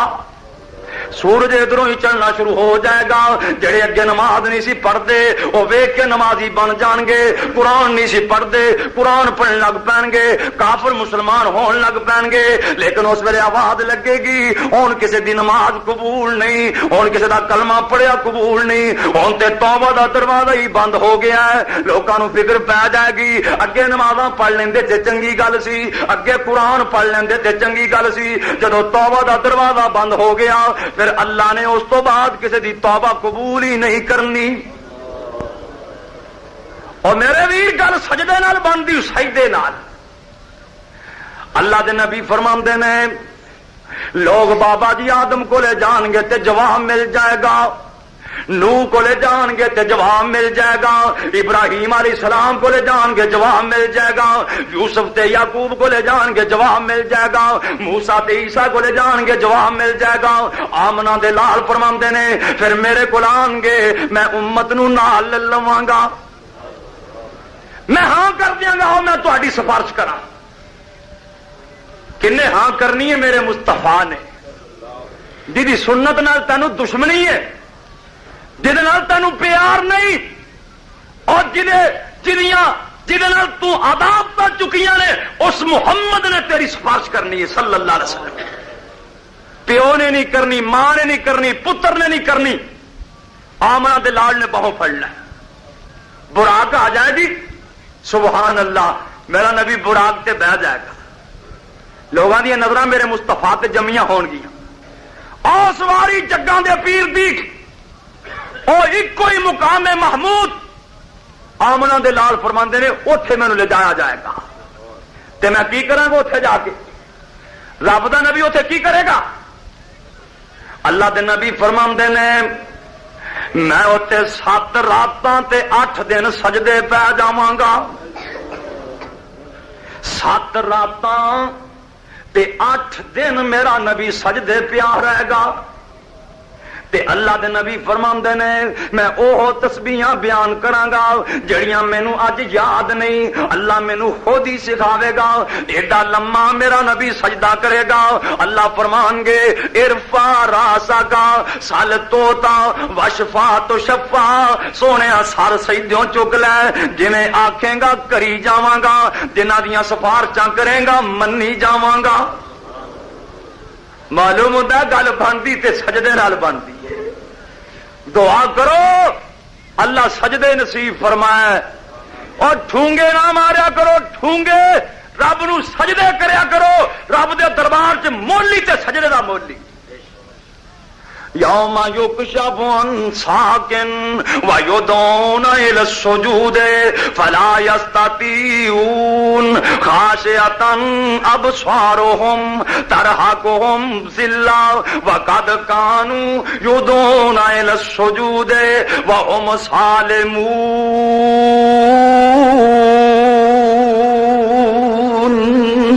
سورج ادھروں ہی چلنا شروع ہو جائے گا۔ جڑے اگے نماز نہیں سی پڑھتے وہ ویکھ کے نمازی بن جان گے، قرآن نہیں سی پڑھتے قرآن پڑھن لگ پین گے، کافر مسلمان ہون لگ پین گے۔ لیکن اس ویلے آواز لگے گی ہن کسی دی نماز قبول نہیں، ہن کسی دا کلمہ پڑھیا قبول نہیں، ہن تے توبہ دا دروازہ ہی بند ہو گیا ہے۔ لوکاں نوں فکر پی جائے گی اگے نمازاں پڑھ لیندے تے چنگی گل سی، اگے قرآن پڑھ لیندے تے چنگی گل سی، جدوں توبہ دا دروازہ بند ہو گیا پھر اللہ نے اس تو بعد کسی دی توبہ قبول ہی نہیں کرنی۔ اور میرے ویر گل سجدے نال بندی، سجدے نال۔ اللہ دے نبی فرماندے نے لوگ بابا جی آدم کو لے جان گے تے جواب مل جائے گا، نوح کو لے جان گے تے جواب مل جائے گا، ابراہیم علیہ السلام کو لے جان گے جواب مل جائے گا، یوسف تے یعقوب کو لے جان گے جواب مل جائے گا، موسیٰ تے عیسیٰ کو لے جان گے جواب مل جائے گا۔ آمنہ دے لال فرماندے نے پھر میرے کول آن گے میں امت نو نال لے لواں گا، میں ہاں کر دیاں گا میں تہاڈی سفارش کراں۔ کنے ہاں کرنی ہے؟ میرے مصطفیٰ نے، جی سنت نال تینوں دشمنی ہے، جہد نال تینوں پیار نہیں، اور جہد نال تو عذاب پا چکیاں نے، اس محمد نے تیری سفارش کرنی ہے صلی اللہ علیہ وسلم۔ پیو نے نہیں کرنی، ماں نے نہیں کرنی، پتر نے نہیں کرنی، آمنہ دے لال نے بہوں پھڑنا ہے۔ براق آ جائے گی سبحان اللہ، میرا نبی براق تے بہ جائے گا، لوگاں دی نظراں میرے مصطفیٰ تے جمیاں ہون گیاں، او سواری جگاں دے پیر دیکھ اور ایک کوئی مقام محمود آمنہ دے لال فرماندے نے اوتھے مینوں لے جایا جائے گا، تے میں کی کراں گا اوتھے جا کے؟ رب دا نبی اوتھے کی کرے گا؟ اللہ دے نبی فرماندے نے میں اوتھے 7 راتاں تے 8 دن سجدے پہ جاواں گا، 7 راتاں تے 8 دن میرا نبی سجدے پیا رہے گا۔ تے اللہ دے نبی فرماندے نے میں اوہ تسبیحاں بیان کراں گا جڑیاں مینوں اج یاد نہیں، اللہ مینوں خود ہی سکھاوے گا۔ ایڈا لمما میرا نبی سجدہ کرے گا، اللہ فرمان گے ارفع راسک سل توتا وشفا تو شفا، سونے سر سجدوں چک لے، جویں آکھیں گا کری جاواں گا، جنہاں دیاں سفارشاں کریں گا منی جاواں گا۔ معلوم ہوتا ہے گل بنتی تے سجدے نال بنتی ہے۔ دعا کرو اللہ سجدے نصیب فرمائے، اور ٹھونگے نہ ماریا کرو، ٹھونگے رب نو سجدے کریا کرو، رب دے دربار چ مولی تے سجدے دا مولی۔ یوم یکشف عن ساق ویدعون الی السجود فلا یستطیعون خاشعۃ ابصارهم ترهقهم ذلة وقد كانوا یدعون الی السجود وهم سالمون۔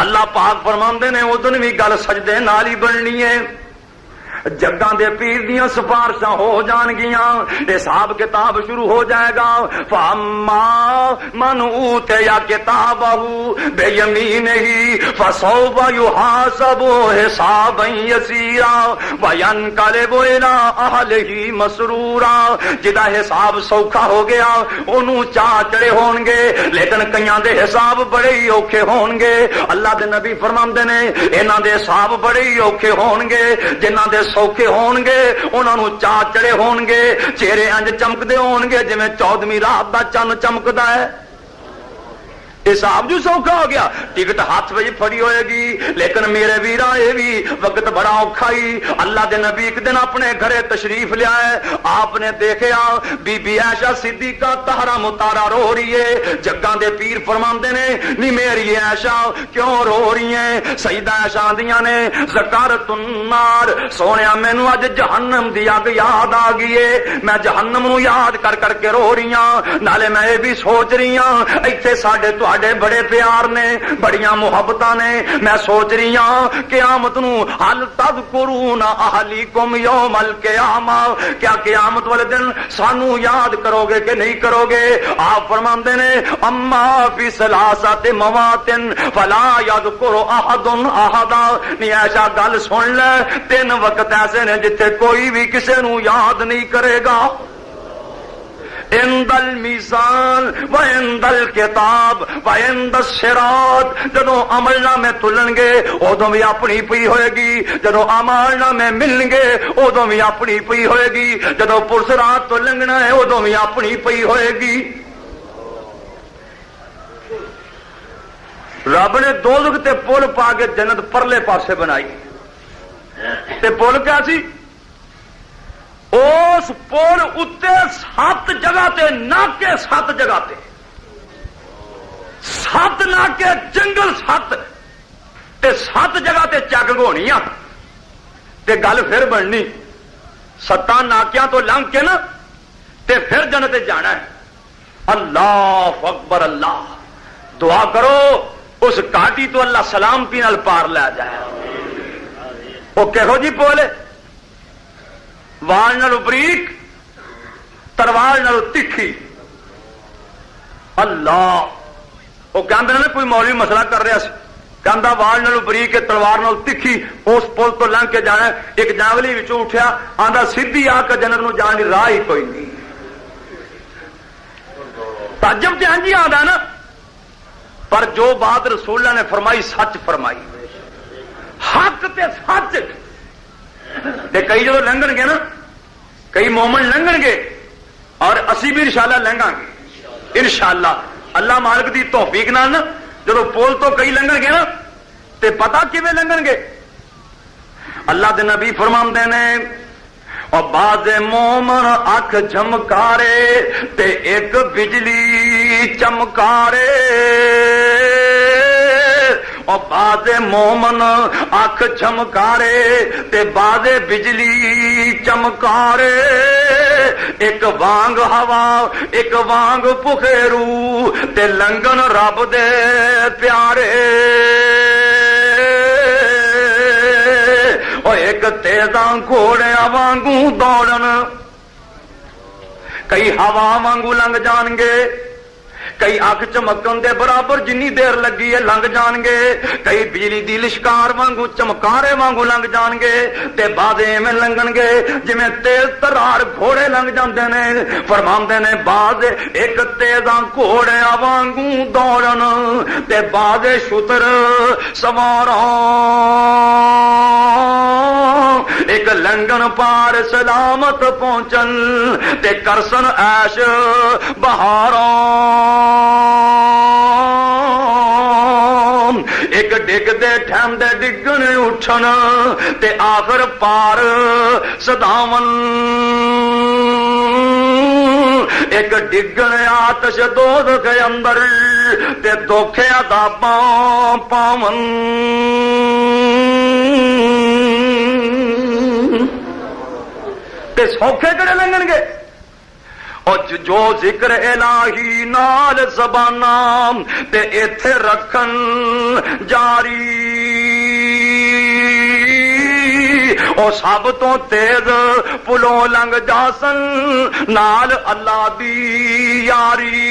اللہ پاک فرماندے نے ادن بھی گل سجدے نال ہی بننی ہے، جگاں دے پیر دیاں سفارشاں ہو جان گیاں، حساب کتاب شروع ہو جائے گا۔ فاما من اوتیا کتابہ بیمینہ فسوف یحاسب حسابا یسیرا وینقلب الی اہلہ مسرورا، جدا حساب سوکھا ہو گیا انہوں چاہ چڑے ہون گے، لیکن کئیاں دے حساب بڑے ہی اوکھے ہون گے۔ اللہ دے نبی فرماندے نے انہاں دے حساب بڑے ہی اوکھے ہون گے، جنہاں دے سوکھے ہون گے انہاں نوں چاہ چڑے ہون گے، چہرے انج چمکدے ہون گے جویں 14ویں رات دا چن چمکدا ہے۔ حساب جو سوکھا ہو گیا. ٹکٹ ہاتھ میں پھڑی ہوئے گی. لیکن میرے ویرا یہ بھی وقت بڑا اوکھا ہی. اللہ دے نبی ایک دن اپنے گھرے تشریف لیا ہے. آپ نے دیکھا بی بی عائشہ صدیقہ طاہرہ مطہرہ رو رہی ہے. جگاں دے پیر فرماندے نے نی میری عائشہ کیوں رو رہی ہیں؟ سیدہ عائشہ دیاں نے ذکرت النار، سونیا مینوں اج جہنم دی اگ یاد آ گئی ہے. میں جہنم نو یاد کر کر کے رو رہی ہاں. نالے میں یہ بھی سوچ رہی ہاں ایتھے ساڈے تواڈے بڑے پیار نے، بڑیاں محبتاں نے. میں سوچ رہی ہاں قیامت نو حل تذکرون اہلیکم یوم القیامہ، کیا قیامت والے دن سانو یاد کرو گے کہ نہیں کرو گے؟ آپ فرماندے نے اما فی ثلاثۃ مواطن فلا یذکر احد احدا. نہیں ایسا گل سن لے، 3 وقت ایسے نے جتھے کوئی بھی کسے نو یاد نہیں کرے گا. عند المیزان و عند الکتاب و عند الصراط. جدو عمل نامے تلن گے ادو بھی اپنی پئی ہوئے گی، جدو اعمال نامے ملن گے ادو بھی اپنی پئی ہوئے گی، جدو پرسرات تو لنگنا ہے ادو بھی اپنی پئی ہوئے گی. رب نے دوزخ تے پل پا کے جنت پرلے پاسے بنائی. تے پل کیا سی؟ اس پل اتنے 7 جگہ تے ناکے، 7 جگہ تے 7 ناکے، جنگل 7 تے 7 جگہ تے چیکنگ ہونی آ. تے گل پھر بننی 7 ناکیاں تو لنگ کے نا تے پھر جنت جانا ہے. اللہ اکبر. اللہ دعا کرو اس کاٹی تو اللہ سلامتی نال پار لے جائے. وہ کہو جی پولے وال نالو بریک، تلوار نالو تکھی. اللہ وہ کہندے نے کوئی مولوی مسئلہ کر رہا سی، کہندا وال نالو بریک تلوار نالو تکھی اس پل تو لنگ کے جانا. ایک جانگلی وچوں اٹھیا آندا سیدھی آ کے جنت نو جان دی راہ ہی کوئی نہیں. تعجب تے ہنجی آندا نا، پر جو بات رسول اللہ نے فرمائی سچ فرمائی، حق تے سچ. تے کئی جدو لنگن گے نا، کئی مومن لنگن گے اور اسی بھی انشاءاللہ لنگاں گے انشاءاللہ. اللہ مالک دی توفیق نال نا جدو پول تو کئی لنگن گے نا تے پتہ کیویں لنگن گے. اللہ دے نبی فرماندے نے اور بعض مومن اکھ جھمکارے تے ایک بجلی چمکارے. اور بعض مومن اکھ چمکارے تے بعض بجلی چمکارے. ایک وانگ ہوا ایک وانگ پخیرو تے لنگن رب دے پیارے. اور ایک تیزاں گھوڑیاں وانگوں دوڑن. کئی ہوا وانگوں لنگ جان گے، کئی اکھ چمکن دے برابر جنی دیر لگی ہے لنگ جان گے، کئی بجلی دی لشکار وانگو چمکارے وانگو لنگ جان گے. تے بعد ایویں لنگن گے جویں تیز ترار گھوڑے لنگ جاندے نے. فرماندے نے بعد ایک تیزاں گھوڑے وانگو دوڑن تے بعد شتر سواراں. ایک لنگن پار سلامت پہنچن تے کرسن عیش بہاراں. ایک ڈگ دے ٹھم دے ڈگن اٹھن تے آخر پار سداون. ایک ڈگن آتش دوزخ کے اندر تے دکھے عذاباں پاون. تے سوکھے کڑے لنگن گے اور جو ذکر الہی نال زباناں تے ایتھے رکھن جاری. او سب تو تیز پلوں لنگ جاسن نال اللہ دی یاری.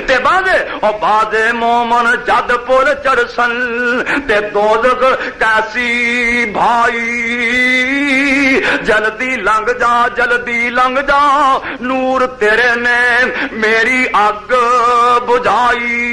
تے بعد مومن جد پل چڑسن تے دوزخ کیسی بھائی. جلدی لنگ جا جلدی لنگ جا نور تیرے نے میری اگ بجھائی.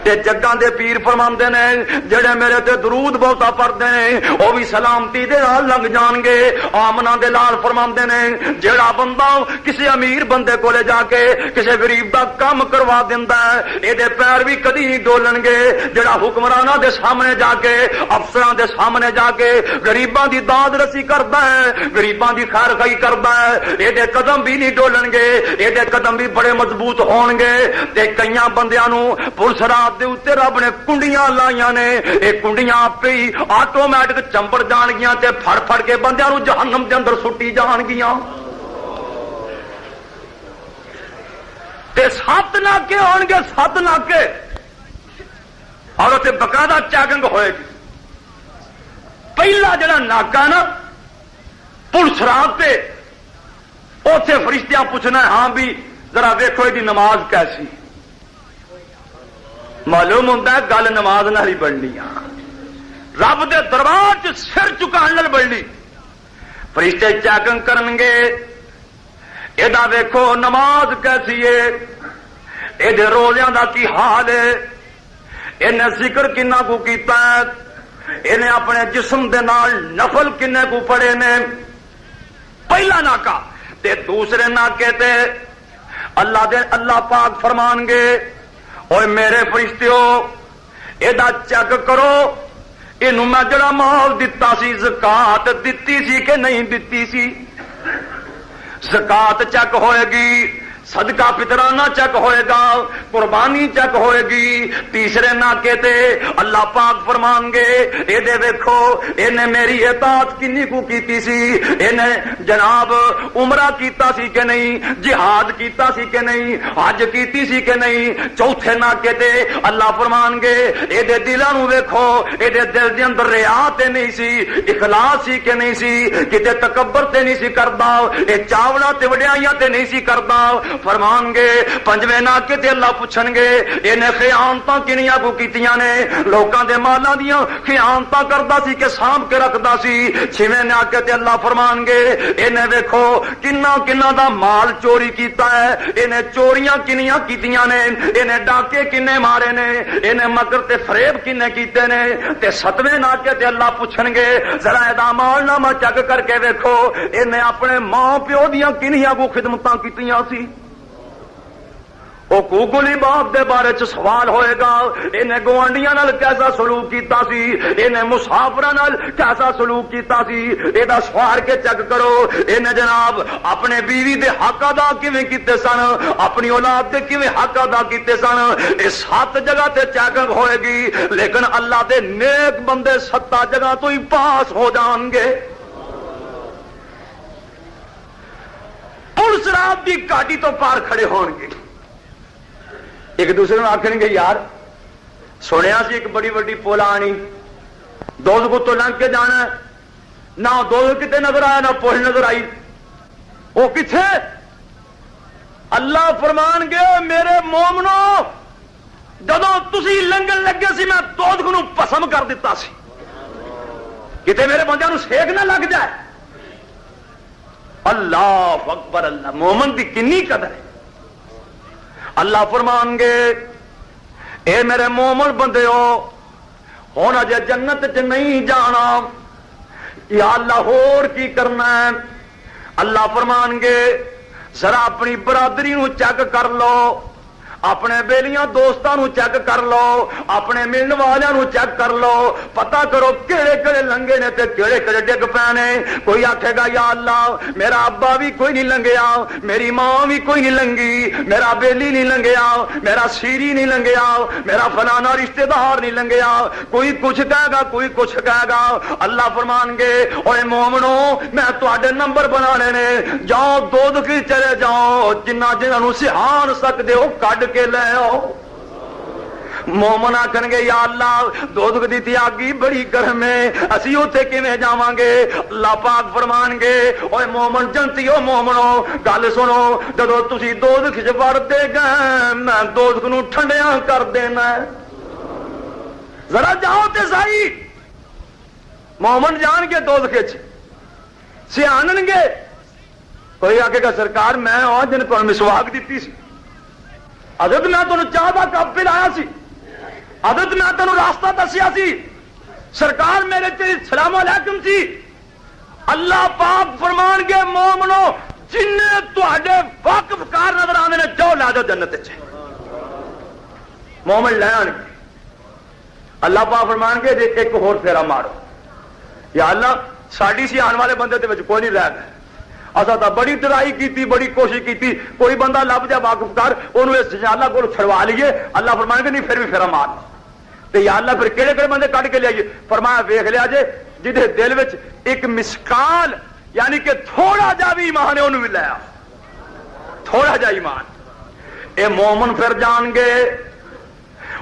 تے جگاں دے پیر فرماندے نے جڑے میرے تے درود بہتا پڑھدے نے او بھی سلامتی دے نال لنگ جان گے. آمنا دے لال فرماندے نے جڑا بندہ کسی امیر بندے کولے جا کے کسی غریب دا کام کروا دیندا ہے اے دے پیر بھی کدی نہیں ڈولن گے. جڑا حکمراناں دے سامنے جا کے افسراں دے سامنے جا کے غریباں دی داد رسی کردا ہے غریباں دی خیر خائی کردا ہے اے دے قدم بھی نہیں ڈولن گے اے دے قدم بھی بڑے مضبوط ہون گے. تے کئیاں بندیاں نو پولیس رات دے اوتے رب نے کنڈیاں لائیاں نے اے کنڈیاں آپے ہی آٹومیٹک چمبڑ جان گیاں تے پھڑ پھڑ کے بندیاں نو جہنم دے اندر سٹی جان گیاں. تے 7 ناکے ہون گے 7 ناکے اور اتنے باقاعدہ چیکنگ ہوئے گی. پہلا جڑا ناکا نا پولیس رات پہ اتنے فرشتیاں پوچھنا ہے ہاں بھی ذرا ویکھو یہ نماز کیسی. معلوم ہوتا ہے گل نماز نال ہی بننی رب دے دربار چ سر چکان نال بننی. فرشتے چیکنگ کرن گے یہ ویکھو نماز کیسی ہے یہ روزیاں دا کی حال ہے انہیں ذکر کنا کو کیتا ہے انہیں اپنے جسم دے نال نفل کنے کو پڑے نے. پہلا ناکا. تے دوسرے ناکے تے اللہ پاک فرمان گے اوے میرے فرشتیو ایدا چیک کرو اینو میں جڑا مال دتا سی زکات دتی سی کہ نہیں دتی سی. زکات چیک ہوئے گی صدقہ فطرانہ چیک ہوئے گا قربانی چیک ہوئے گی. تیسرے ناکے تے اللہ پاک فرمان گے اے دے ویکھو انہیں میری اطاعت کنی کو کیتی سی انہیں جناب عمرہ کیتا سی کہ نہیں جہاد کیتا سی کہ نہیں حج کیتی سی کہ نہیں. چوتھے ناکے تے اللہ فرمان گے اے دے دلاں نو ویکھو اے دے دل دے اندر ریا تے نہیں سی اخلاص سی کہ نہیں سی کتے تکبر تے نہیں سی کردا اے چاوڑا تے وڈیائیاں تے نہیں سی کردا. فرمان گے پنجویں ناکے تے اللہ پوچھن گے انہیں خیانتاں کنیاں کو کیتیاں نے لوکاں دے مالاں دیاں خیانتاں کردا سی کہ سانپ کے رکھدا سی. چھویں ناکے تے اللہ فرمان گے انہیں ویکھو کنا کنا دا مال چوری کیتا ہے انہیں چوریاں کنیاں کیتیاں نے انہیں ڈاکے کنے مارے نے انہیں مکر تے فریب کنے کیتے نے. تے 7ویں ناکے تے اللہ پوچھن گے ذرا ادا مال نامہ چیک کر کے ویکھو انہیں اپنے ماں پیو دیاں کنیاں کو خدمتاں کیتیاں سی. حقوقی باپ دے بارے چ سوال ہوئے گا انہیں گوانڈیاں نال کیسا سلوک کیتا سی انہیں مسافراں نال کیسا سلوک کیتا سی. ایدا سوار کے چیک کرو انہیں جناب اپنے بیوی دے حق ادا کیویں کیتے سن اپنی اولاد دے کیویں حق ادا کیتے سن. یہ 7 جگہ تے چیکنگ ہوئے گی لیکن اللہ دے نیک بندے 7 جگہ تو ہی پاس ہو جان گے. پولیس رات دی گاڑی تو پار کھڑے ہون گے ایک دوسرے کو آخر گے یار سنیا سی ایک بڑی بڑی پولا آنی دوز کو تو لنگ کے جانا نہ دوز کتے نظر آیا نہ پول نظر آئی وہ کتنے اللہ فرمان گے میرے مومنو جدو تسی لنگن لگے سی میں دوز کو پسم کر دیتا سی کتے میرے بندیاں نو سیک نہ لگ جائے. اللہ اکبر. اللہ مومن دی کنی قدر ہے. اللہ فرمان گے اے میرے مومن بندے ہو اجے جنت چ نہیں جانا یا اللہ ہور کی کرنا ہے. اللہ فرمان گے ذرا اپنی برادری نو چیک کر لو اپنے بیلیاں دوستاں نو چیک کر لو اپنے ملن والیاں نو چیک کر لو پتہ کرو کہڑے کہڑے لنگے نے تے کہڑے کہڑے ڈگ پے نے. کوئی آکھے گا یا اللہ میرا ابا بھی کوئی نہیں لنگیا میری ماں بھی کوئی نہیں لنگی میرا بیلی نہیں لنگیا میرا سیری نہیں لنگیا میرا فلانا رشتہ دار نہیں لنگیا. کوئی کچھ کہے گا کوئی کچھ کہے گا. اللہ فرمان گے اوے مومنو میں تواڈے نمبر بنانے نے جاؤ دوزخ چلے جاؤ جنہ جنہاں نو سہان سکدے ہو کڈ کے لے آؤ. مومن آکھن گے یا اللہ دوزخ دی تیاگی بڑی گرم ہے اسی اوتھے کیویں جاواں گے. اللہ پاک فرمان گے اوے مومن جنتیو مومنو گل سنو جدو تسی دوزخ وچ وڑدے گئے میں دوزخ نو ٹھنڈیاں کر دینا ذرا جاؤ تے صحیح. مومن جان کے دوزخ وچ سیانن گے. کوئی آکھے گا سرکار میں جن کو مسواک دیتی سی حضرت میں تمہیں چاہ کا کپ پلایا سی عادت میں تینوں راستہ دسیا سی سرکار میرے تے سلام علیکم سی اللہ پاک فرمان گے مومنو جن تے واقف کار نظر آنے نے جو لا دو جنت مومن لے آن گے اللہ پاک فرمان گے جی ایک اور پھیرا مارو یا اللہ ساڑی سی آن والے بندے تے کوئی نہیں رہ گئے اصا تو بڑی ترائی کی بڑی کوشش کی کوئی بندہ لب جائے واقف کر انہوں اس اللہ کو چھڑوا لیے اللہ فرمان گے نہیں پھر بھی پھیرا مار تو یا اللہ پھر کہڑے کہڑے بندے کٹ کے لے فرمایا ویخ لیا جے جہے دل وچ ایک مسکال یعنی کہ تھوڑا جا بھی ایمان ہے انہوں بھی لیا تھوڑا جا ایمان اے مومن پھر جان گے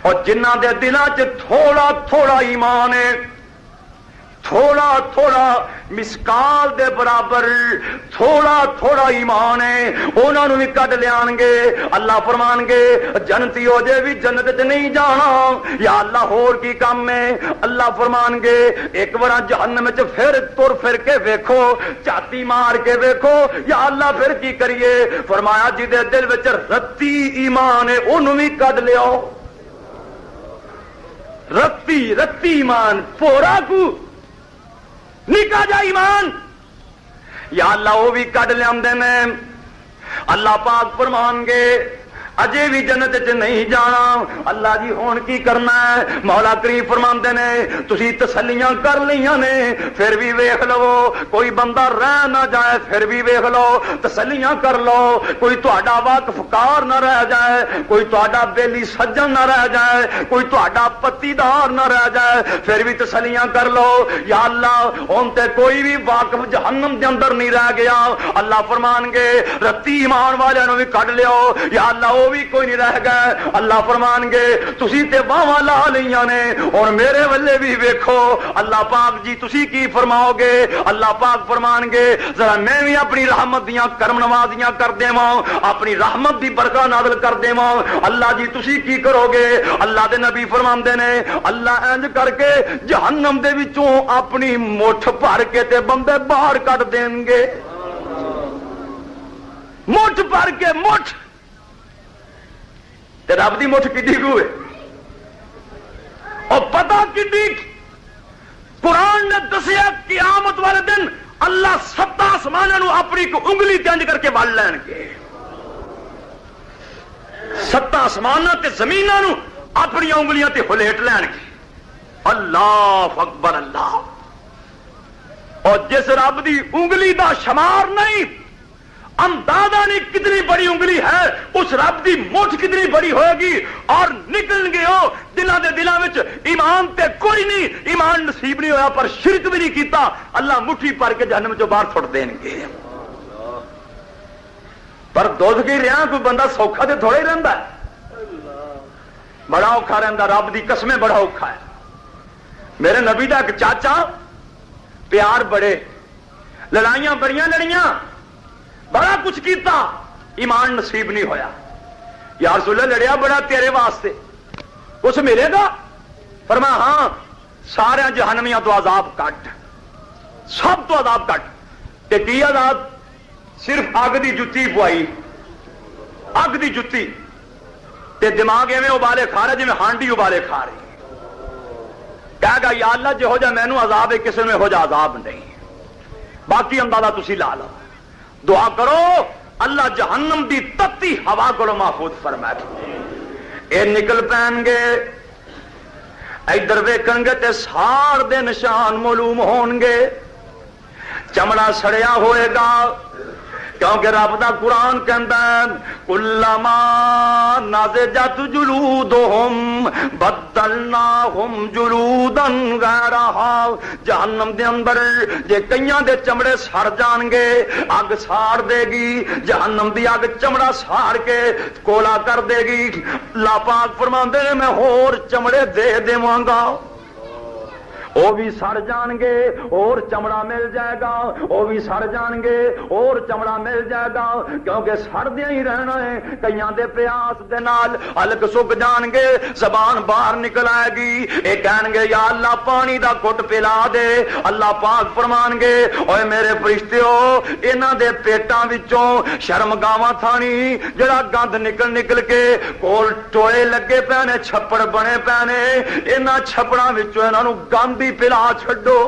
اور جنہ دے دلوں چ تھوڑا تھوڑا ایمان ہے تھوڑا تھوڑا مسکال دے برابر تھوڑا تھوڑا ایمان ہے انہوں بھی کڈ لیا گے اللہ فرمان گے جنتی ہو جے بھی جنت چ نہیں جانا یا اللہ ہور کی کام ہے اللہ فرمان گے ایک بار جہنم چ پھر تر پھر کے ویکھو چاتی مار کے ویکھو یا اللہ پھر کی کریے فرمایا جہدے دل وچ رتی ایمان ہے انہوں بھی کڈ لیاؤ رتی رتی ایمان پورا کو نکا جا ایمان یا اللہ وہ بھی کڈ لیا اللہ پاک فرمان گے اجے بھی جنت چ نہیں جانا اللہ جی ہون کی کرنا ہے مولا کریم فرماندے نے تسی تسلیاں کر لیاں نے پھر بھی ویکھ لو کوئی بندہ رہ نہ جائے پھر بھی ویکھ لو تسلیاں کر لو کوئی تہاڈا واقفکار نہ رہ جائے کوئی تہاڈا بیلی سجن نہ رہ جائے کوئی تہاڈا پتیدار نہ رہ جائے پھر بھی تسلیاں کر لو یا اللہ ہن تے کوئی بھی واقف جہنم دے اندر نہیں رہ گیا اللہ فرمان گے رتی ایمان والے نو بھی کڈ لیو یا اللہ بھی کوئی نہیں رہ گئے اللہ فرمان گے تسی تے باواں لا لیاں نے اور میرے ولے بھی ویکھو اللہ پاک جی تسی کی فرماؤ گے اللہ پاک فرمان گے ذرا میں بھی اپنی رحمت دیاں کرم نوازیاں کر دیواں اپنی رحمت دی برکت نازل کر دیواں اللہ جی تسی کی کرو گے اللہ دے نبی فرماندے نے اللہ انج کر کے جہنم دے وچوں اپنی مٹھ بھر کے تے بندے باہر کڈ دین گے مٹھ بھر کے مٹھ رب دی مٹھ کڈی کو ہے اور پتہ کڈی قرآن نے دسیا قیامت والے دن اللہ 7 آسمانوں اپنی کو انگلی تنج کر کے وال لین گے 7 آسمانوں تے زمینوں اپنی انگلیاں تے ہلیٹ لین گے اللہ اکبر اللہ اور جس رب دی انگلی دا شمار نہیں اندازہ نہیں کتنی بڑی انگلی ہے اس رب دی مٹھ کتنی بڑی ہوئے گی اور نکل گئے ہو دلوں دے دلوں وچ ایمان تے کوئی نہیں ایمان نصیب نہیں ہویا پر شرک بھی نہیں کیتا اللہ مٹھی پر کے جہنم چوں باہر چھوڑ دین گے پر دوزخی رہا کوئی بندہ سوکھا تے تھوڑا ہی رہندا ہے بڑا اوکھا رہندا رب دی قسمیں بڑا اوکھا ہے میرے نبی دا ایک چاچا پیار بڑے لڑائیاں بڑیاں لڑیاں بڑا کچھ کیتا ایمان نصیب نہیں ہویا یا رسول اللہ لڑیا بڑا تیرے واسطے اس ملے گا فرمایا ہاں سارے جہنمیاں تو عذاب کٹ سب تو عذاب کٹ تے کی عذاب صرف اگ دی جتی پوائی اگ دی جتی تے دماغ ایویں ابالے کھا رہا جی ہانڈی ابالے کھا رہی کہے گا یا اللہ جو ہو جا مینوں عذاب ہے کسی میں ہو جا عذاب نہیں باقی اندازہ تسی لا لو دعا کرو اللہ جہنم دی تتی ہوا کو محفوظ فرمائے اے نکل پین گے ادھر ویکھن گے تے سار دے نشان معلوم ہون گے چمڑا سڑیا ہوئے گا کیونکہ رب دا قرآن کہندا ہے کلما نضجت جلودہم بدلناہم جلودا غیرہا جہنم دے اندر جے کئیاں دے چمڑے سڑ جان گے اگ ساڑ دے گی جہنم دی اگ چمڑا ساڑ کے کولا کر دے گی اللہ پاک فرماندے نے میں ہور چمڑے دے دیواں گا وہ بھی سڑ جان گے اور چمڑا مل جائے گا، وہ بھی سڑ جان گے اور چمڑا مل جائے گا، کیونکہ سڑدیاں ہی رہنا ہے۔ کئیاں دے پیاس دے نال حلق سک جان گے، زبان باہر نکل آئے گی، اے کہن گے یا اللہ پانی دا گھٹ پلا دے۔ اللہ پاک فرمان گے اوے میرے فرشتیو انہاں دے پیٹاں وچوں شرمگاواں تھانی جڑا گند نکل نکل کے کول ٹوئے لگے پینے، چھپڑ بنے پینے، انہاں چھپڑاں وچوں انہاں نوں گند ہی پلا چھڈو۔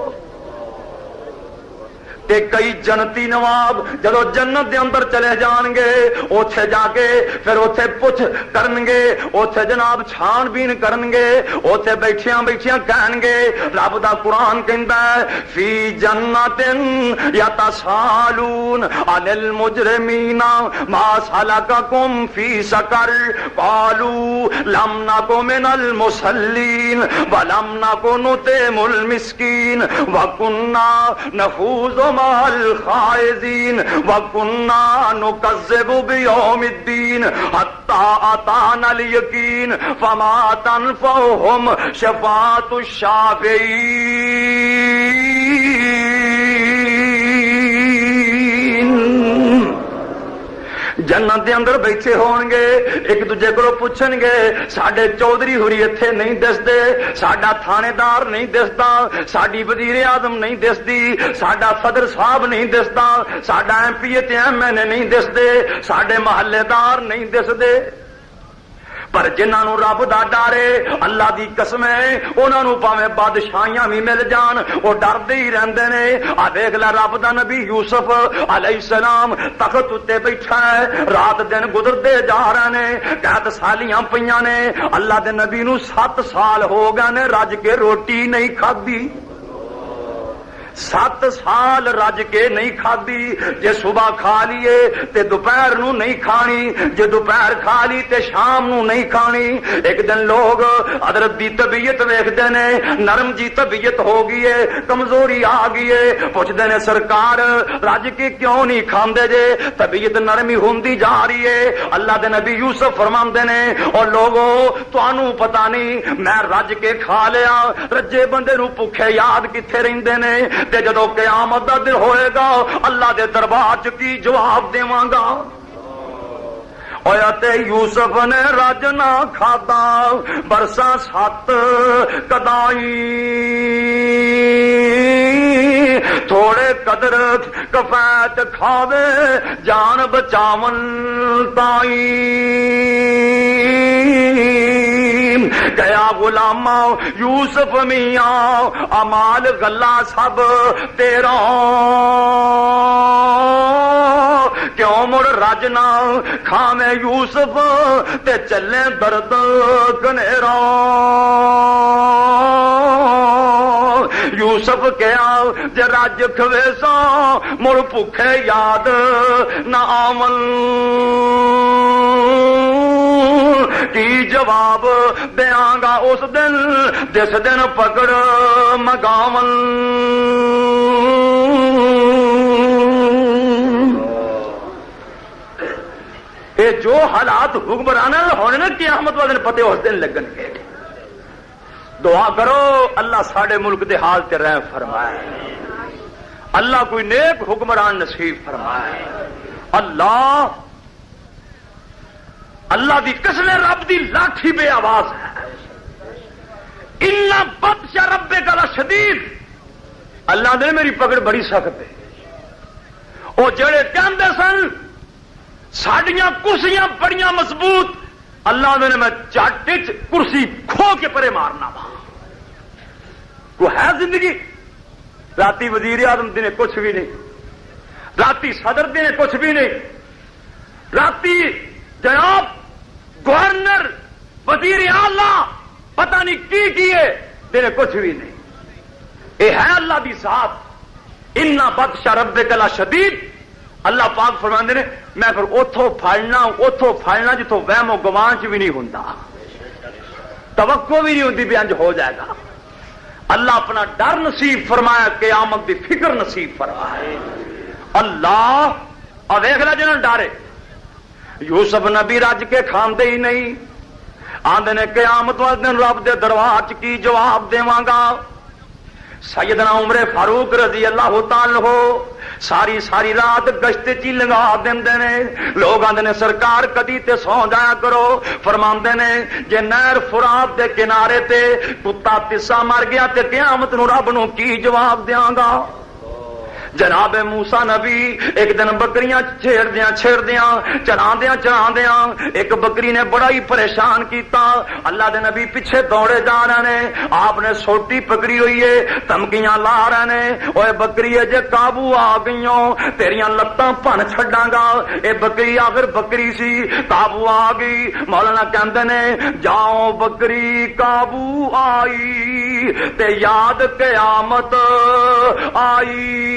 تے کئی جنتی نواب جدو جنت دے اندر چلے جان گے اوتھے جا کے پھر اوتھے پوچھ کرن گے، اوتھے جناب چھان بین کرن گے، اوتھے بیٹھیاں بیٹھیاں کہن گے رب دا قرآن کہندا ہے فی جنت یتسالون عن المجرمین ما سلککم فی سقر قالوا لم نک من المصلین ولم نک نطعم المسکین وکنا نخوض مع الخائضین وکنا نکذب بیوم الدین حتی اتانا الیقین فما تنفعهم شفاعۃ الشافعین۔ جنت دے اندر بیٹھے ہون گے، ایک دوجے کو پوچھن گے ساڈے چودھری ہوری ایتھے نہیں دسدے، ساڈا تھانے دار نہیں دسدا، ساڈی وزیر اعظم نہیں دسدی، ساڈا صدر صاحب نہیں دسدا، ساڈا ایم پی تے ایم این اے نہیں دسدے، ساڈے محلے دار نہیں دسدے۔ پر جنہاں نوں رب دا ڈر ہے اللہ دی قسم ہے انہاں نوں پاویں بادشاہیاں بھی مل جان وہ ڈردے ہی رہندے نے۔ آ دیکھ لے رب دا نبی یوسف علیہ السلام تخت اتے بیٹھا ہے، رات دن گزرتے جا رہے نے، قید سالیاں پیاں نے، اللہ دے نبی نوں 7 سال ہو گئے نے رج کے روٹی نہیں کھادی، 7 سال رج کے نہیں کھادی۔ جے صبح کھا لیے تے دوپہر نو نہیں کھانی، جے دوپہر کھا لی تے شام نو نہیں کھانی۔ ایک دن لوگ حضرت دی طبیعت ویکھدے نے، نرم جی طبیعت ہو گئی ہے، کمزوری آ گئی ہے، پوچھدے نے سرکار رج کے کیوں نہیں کھاندے جے؟ طبیعت نرمی ہوندی جا رہی ہے۔ اللہ دے نبی یوسف فرماندے نے اور لوگوں تانوں پتہ نہیں میں رج کے کھا لیا، رجے بندے نو بھوکے یاد کتھے رہندے نے؟ تے جدو قیامت دا دن ہوئے گا اللہ دے دربار چ کی جواب دیواں گا؟ اویا تے یوسف نے رج نہ کھادا برساں 7 کدائی، تھوڑے قدر کفایت کھاوے جان بچاون تائی۔ گیا غلامہ یوسف میاں امال غلہ سب تیرا، کیوں مڑ رج نہ کھاویں یوسف تے چلے درد کنیرا۔ یوسف کیا جے رج کھویسا مڑ بھوکے یاد نہ آون، کی جواب دیاں گا اس دن جس دن پکڑ مگاون۔ اے جو حالات حکمران ہونے نا قیامت والے دن پتے اس دن لگن گے۔ دعا کرو اللہ ساڈے ملک دے حال تے رحم فرمائے، اللہ کوئی نیک حکمران نصیب فرمائے۔ اللہ دی قسم رب دی لاٹھی بے آواز ہے، ان بطش ربک لشدید، اللہ نے میری پکڑ بڑی سخت ہے۔ وہ جڑے کہندے سن ساڈیاں کرسیاں بڑیاں مضبوط، اللہ نے میں چٹ کرسی کھو کے پرے مارنا وا۔ وہ ہے زندگی؟ راتی وزیر اعظم دنے کچھ بھی نہیں، راتی صدر دنے کچھ بھی نہیں، راتی جناب گورنر وزیر اعلی پتہ نہیں کی کیے دنے کچھ بھی نہیں۔ یہ ہے اللہ دی ذات، ان بطش ربک لشدید۔ اللہ پاک فرماندے نے میں پھر اوتھوں پھڑنا جتوں وہم و گمان چ بھی نہیں ہوندا، توقع بھی نہیں ہوندی بھی انج ہو جائے گا۔ اللہ اپنا ڈر نصیب فرمایا، قیامت دی فکر نصیب فرمائے۔ اللہ اور دیکھ لا جنہوں ڈرے یوسف نبی رج کے کھاندے ہی نہیں، آندے نے قیامت والے دن رب دے دربار چ کی جواب دیواں گا؟ سیدنا عمر فاروق رضی اللہ تعالی عنہ ساری ساری رات گشت چی لگا دیندے نے. لوگ آندے نے سرکار کدی تے سو جایا کرو. فرماندے نے جے نہر فرات دے کنارے تے کتا تسا مر گیا تے قیامت نو رب نو کی جواب دیاں گا. جناب موسیٰ نبی ایک دن بکریاں چھیڑدیاں چلاندیاں ایک بکری نے بڑا ہی پریشان کیتا. اللہ دے نبی پیچھے دوڑے جا رہے نے. آپ نے سوٹی پکڑی ہوئی ہے, دھمکیاں لا رہے نے, اوے بکری جے قابو آ گئیوں تیریاں لتاں پن چھڈاں گا. اے بکری آخر بکری سی, قابو آ گئی. مولانا کہندے نے جاؤ بکری قابو آئی تے یاد قیامت آئی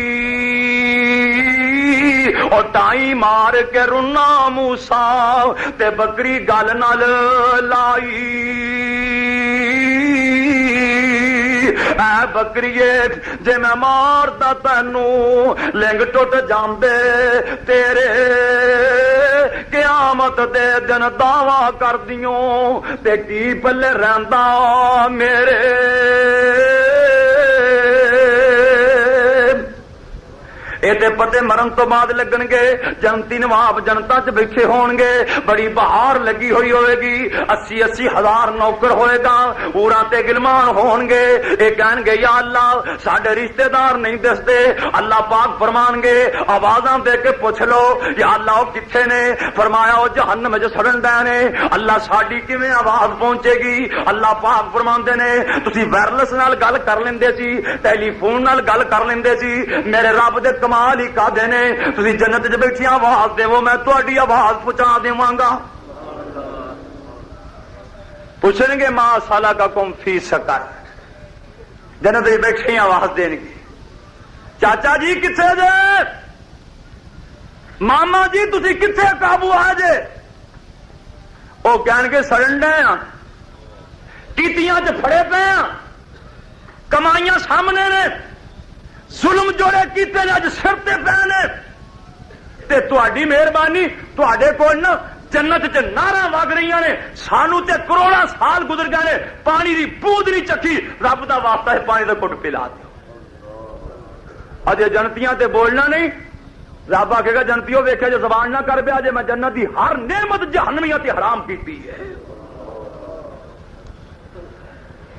اور ٹائی مار کے رنا موسیٰ تے بکری گل نال لائی. اے بکریے جے میں ماردا تینوں لنگ ٹوٹ جاندے تیرے قیامت دے دن دعویٰ کر دیوں تے کی پلے رہندا میرے. یہ پتے مرن تو بعد لگن گے. جنتی نواب جنتا چ بیٹھے ہون گے, بڑی بہار لگی ہوئی ہوئے گی. 80,000 نوکر ہوئے گا, اوراں تے گلمان ہون گے. یہ کہن گے یا اللہ ساڈے رشتے دار نہیں دستے. اللہ پاک فرمان گے آوازاں دے کے پوچھ لو یا اللہ وہ کتھے نے. فرمایا وہ جہنم وچ سڑن ڈے نے. اللہ ساڈی کیویں آواز پہنچے گی. اللہ پاک فرماندے نے تسی وائرلس نال گل کر لیندے سی, ٹیلی فون نال گل کر لیندے سی. میرے رب دے کمال ہی کا دینے تسی جنت وچ بیٹھی آواز دیو میں تہاڈی آواز پہنچا دیواں گا. پوچھیں گے ما سالککم فی سقر, جنت وچ بیٹھی آواز دین گے چاچا جی کتھے جے, ماما جی تسی کتھے قابو آ جے. وہ کہن گے سڑن ڈے ہاں, کیتیاں چ پھڑے پے ہاں, کمائیاں سامنے نے, ظلم جوڑے کیتے نے اج سر تے پے نے. تے تہاڈی مہربانی تہاڈے کول نا جنت چ نہراں وگ رہی نے, سانو تے کروڑاں سال گزر گئے نے, پانی دی بوند نہیں چکھی. رب دا واسطہ ہے پانی دا گھٹ پلا دیو. اجے جنتیاں تے بولنا نہیں. رب آکھے گا جنتیوں ویکھے جو زبان نہ کر پیا, جے میں جنت دی ہر نعمت جہنمیاں تے حرام کیتی ہے.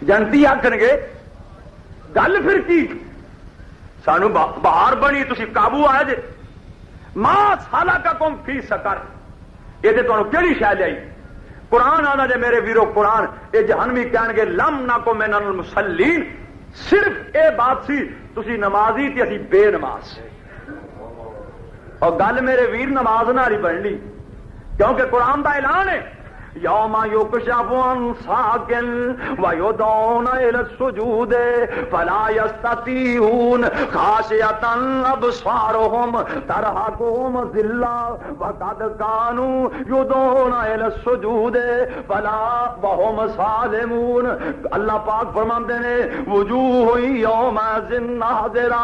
جنتی آکھن گے گل پھر کی سانو بہار بنی تسی قابو آئے جے. ماں سالککم فی سقر, یہ تے تانوں کیڑی شے لیائی. قرآن آنا جے میرے ویرو قرآن. یہ جہنمی کہن گے لم نکو من المصلین, صرف اے بات سی تسی نمازی تے اسی بے نماز. اور گل میرے ویر نماز نال ہی بننی, کیونکہ قرآن دا اعلان ہے یوم یکشف عن ساق ویدعون الی السجود فلا یستطیعون خاشعۃ ابصارهم ترهقهم ذلہ وقد كانوا یدعون الی السجود فلا وهم سالمون. اللہ پاک فرماندے نے وجوہ یومئذ ناظرہ,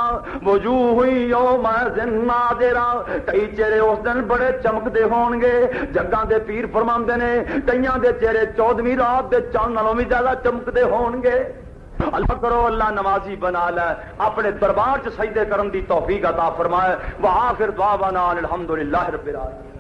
وجوہ یومئذ ناظرہ. کئی چہرے اس دن بڑے چمکدے ہون گے. جگاں دے پیر فرماندے نے کئیاں دے چہرے 14ویں رات دے چاند نالوں بھی زیادہ چمکدے ہون گے. اللہ کرو اللہ نمازی بنا لے, اپنے دربار چ سجدے کرن دی توفیق عطا فرمائے. وآخر دعوانا الحمدللہ رب العالمین.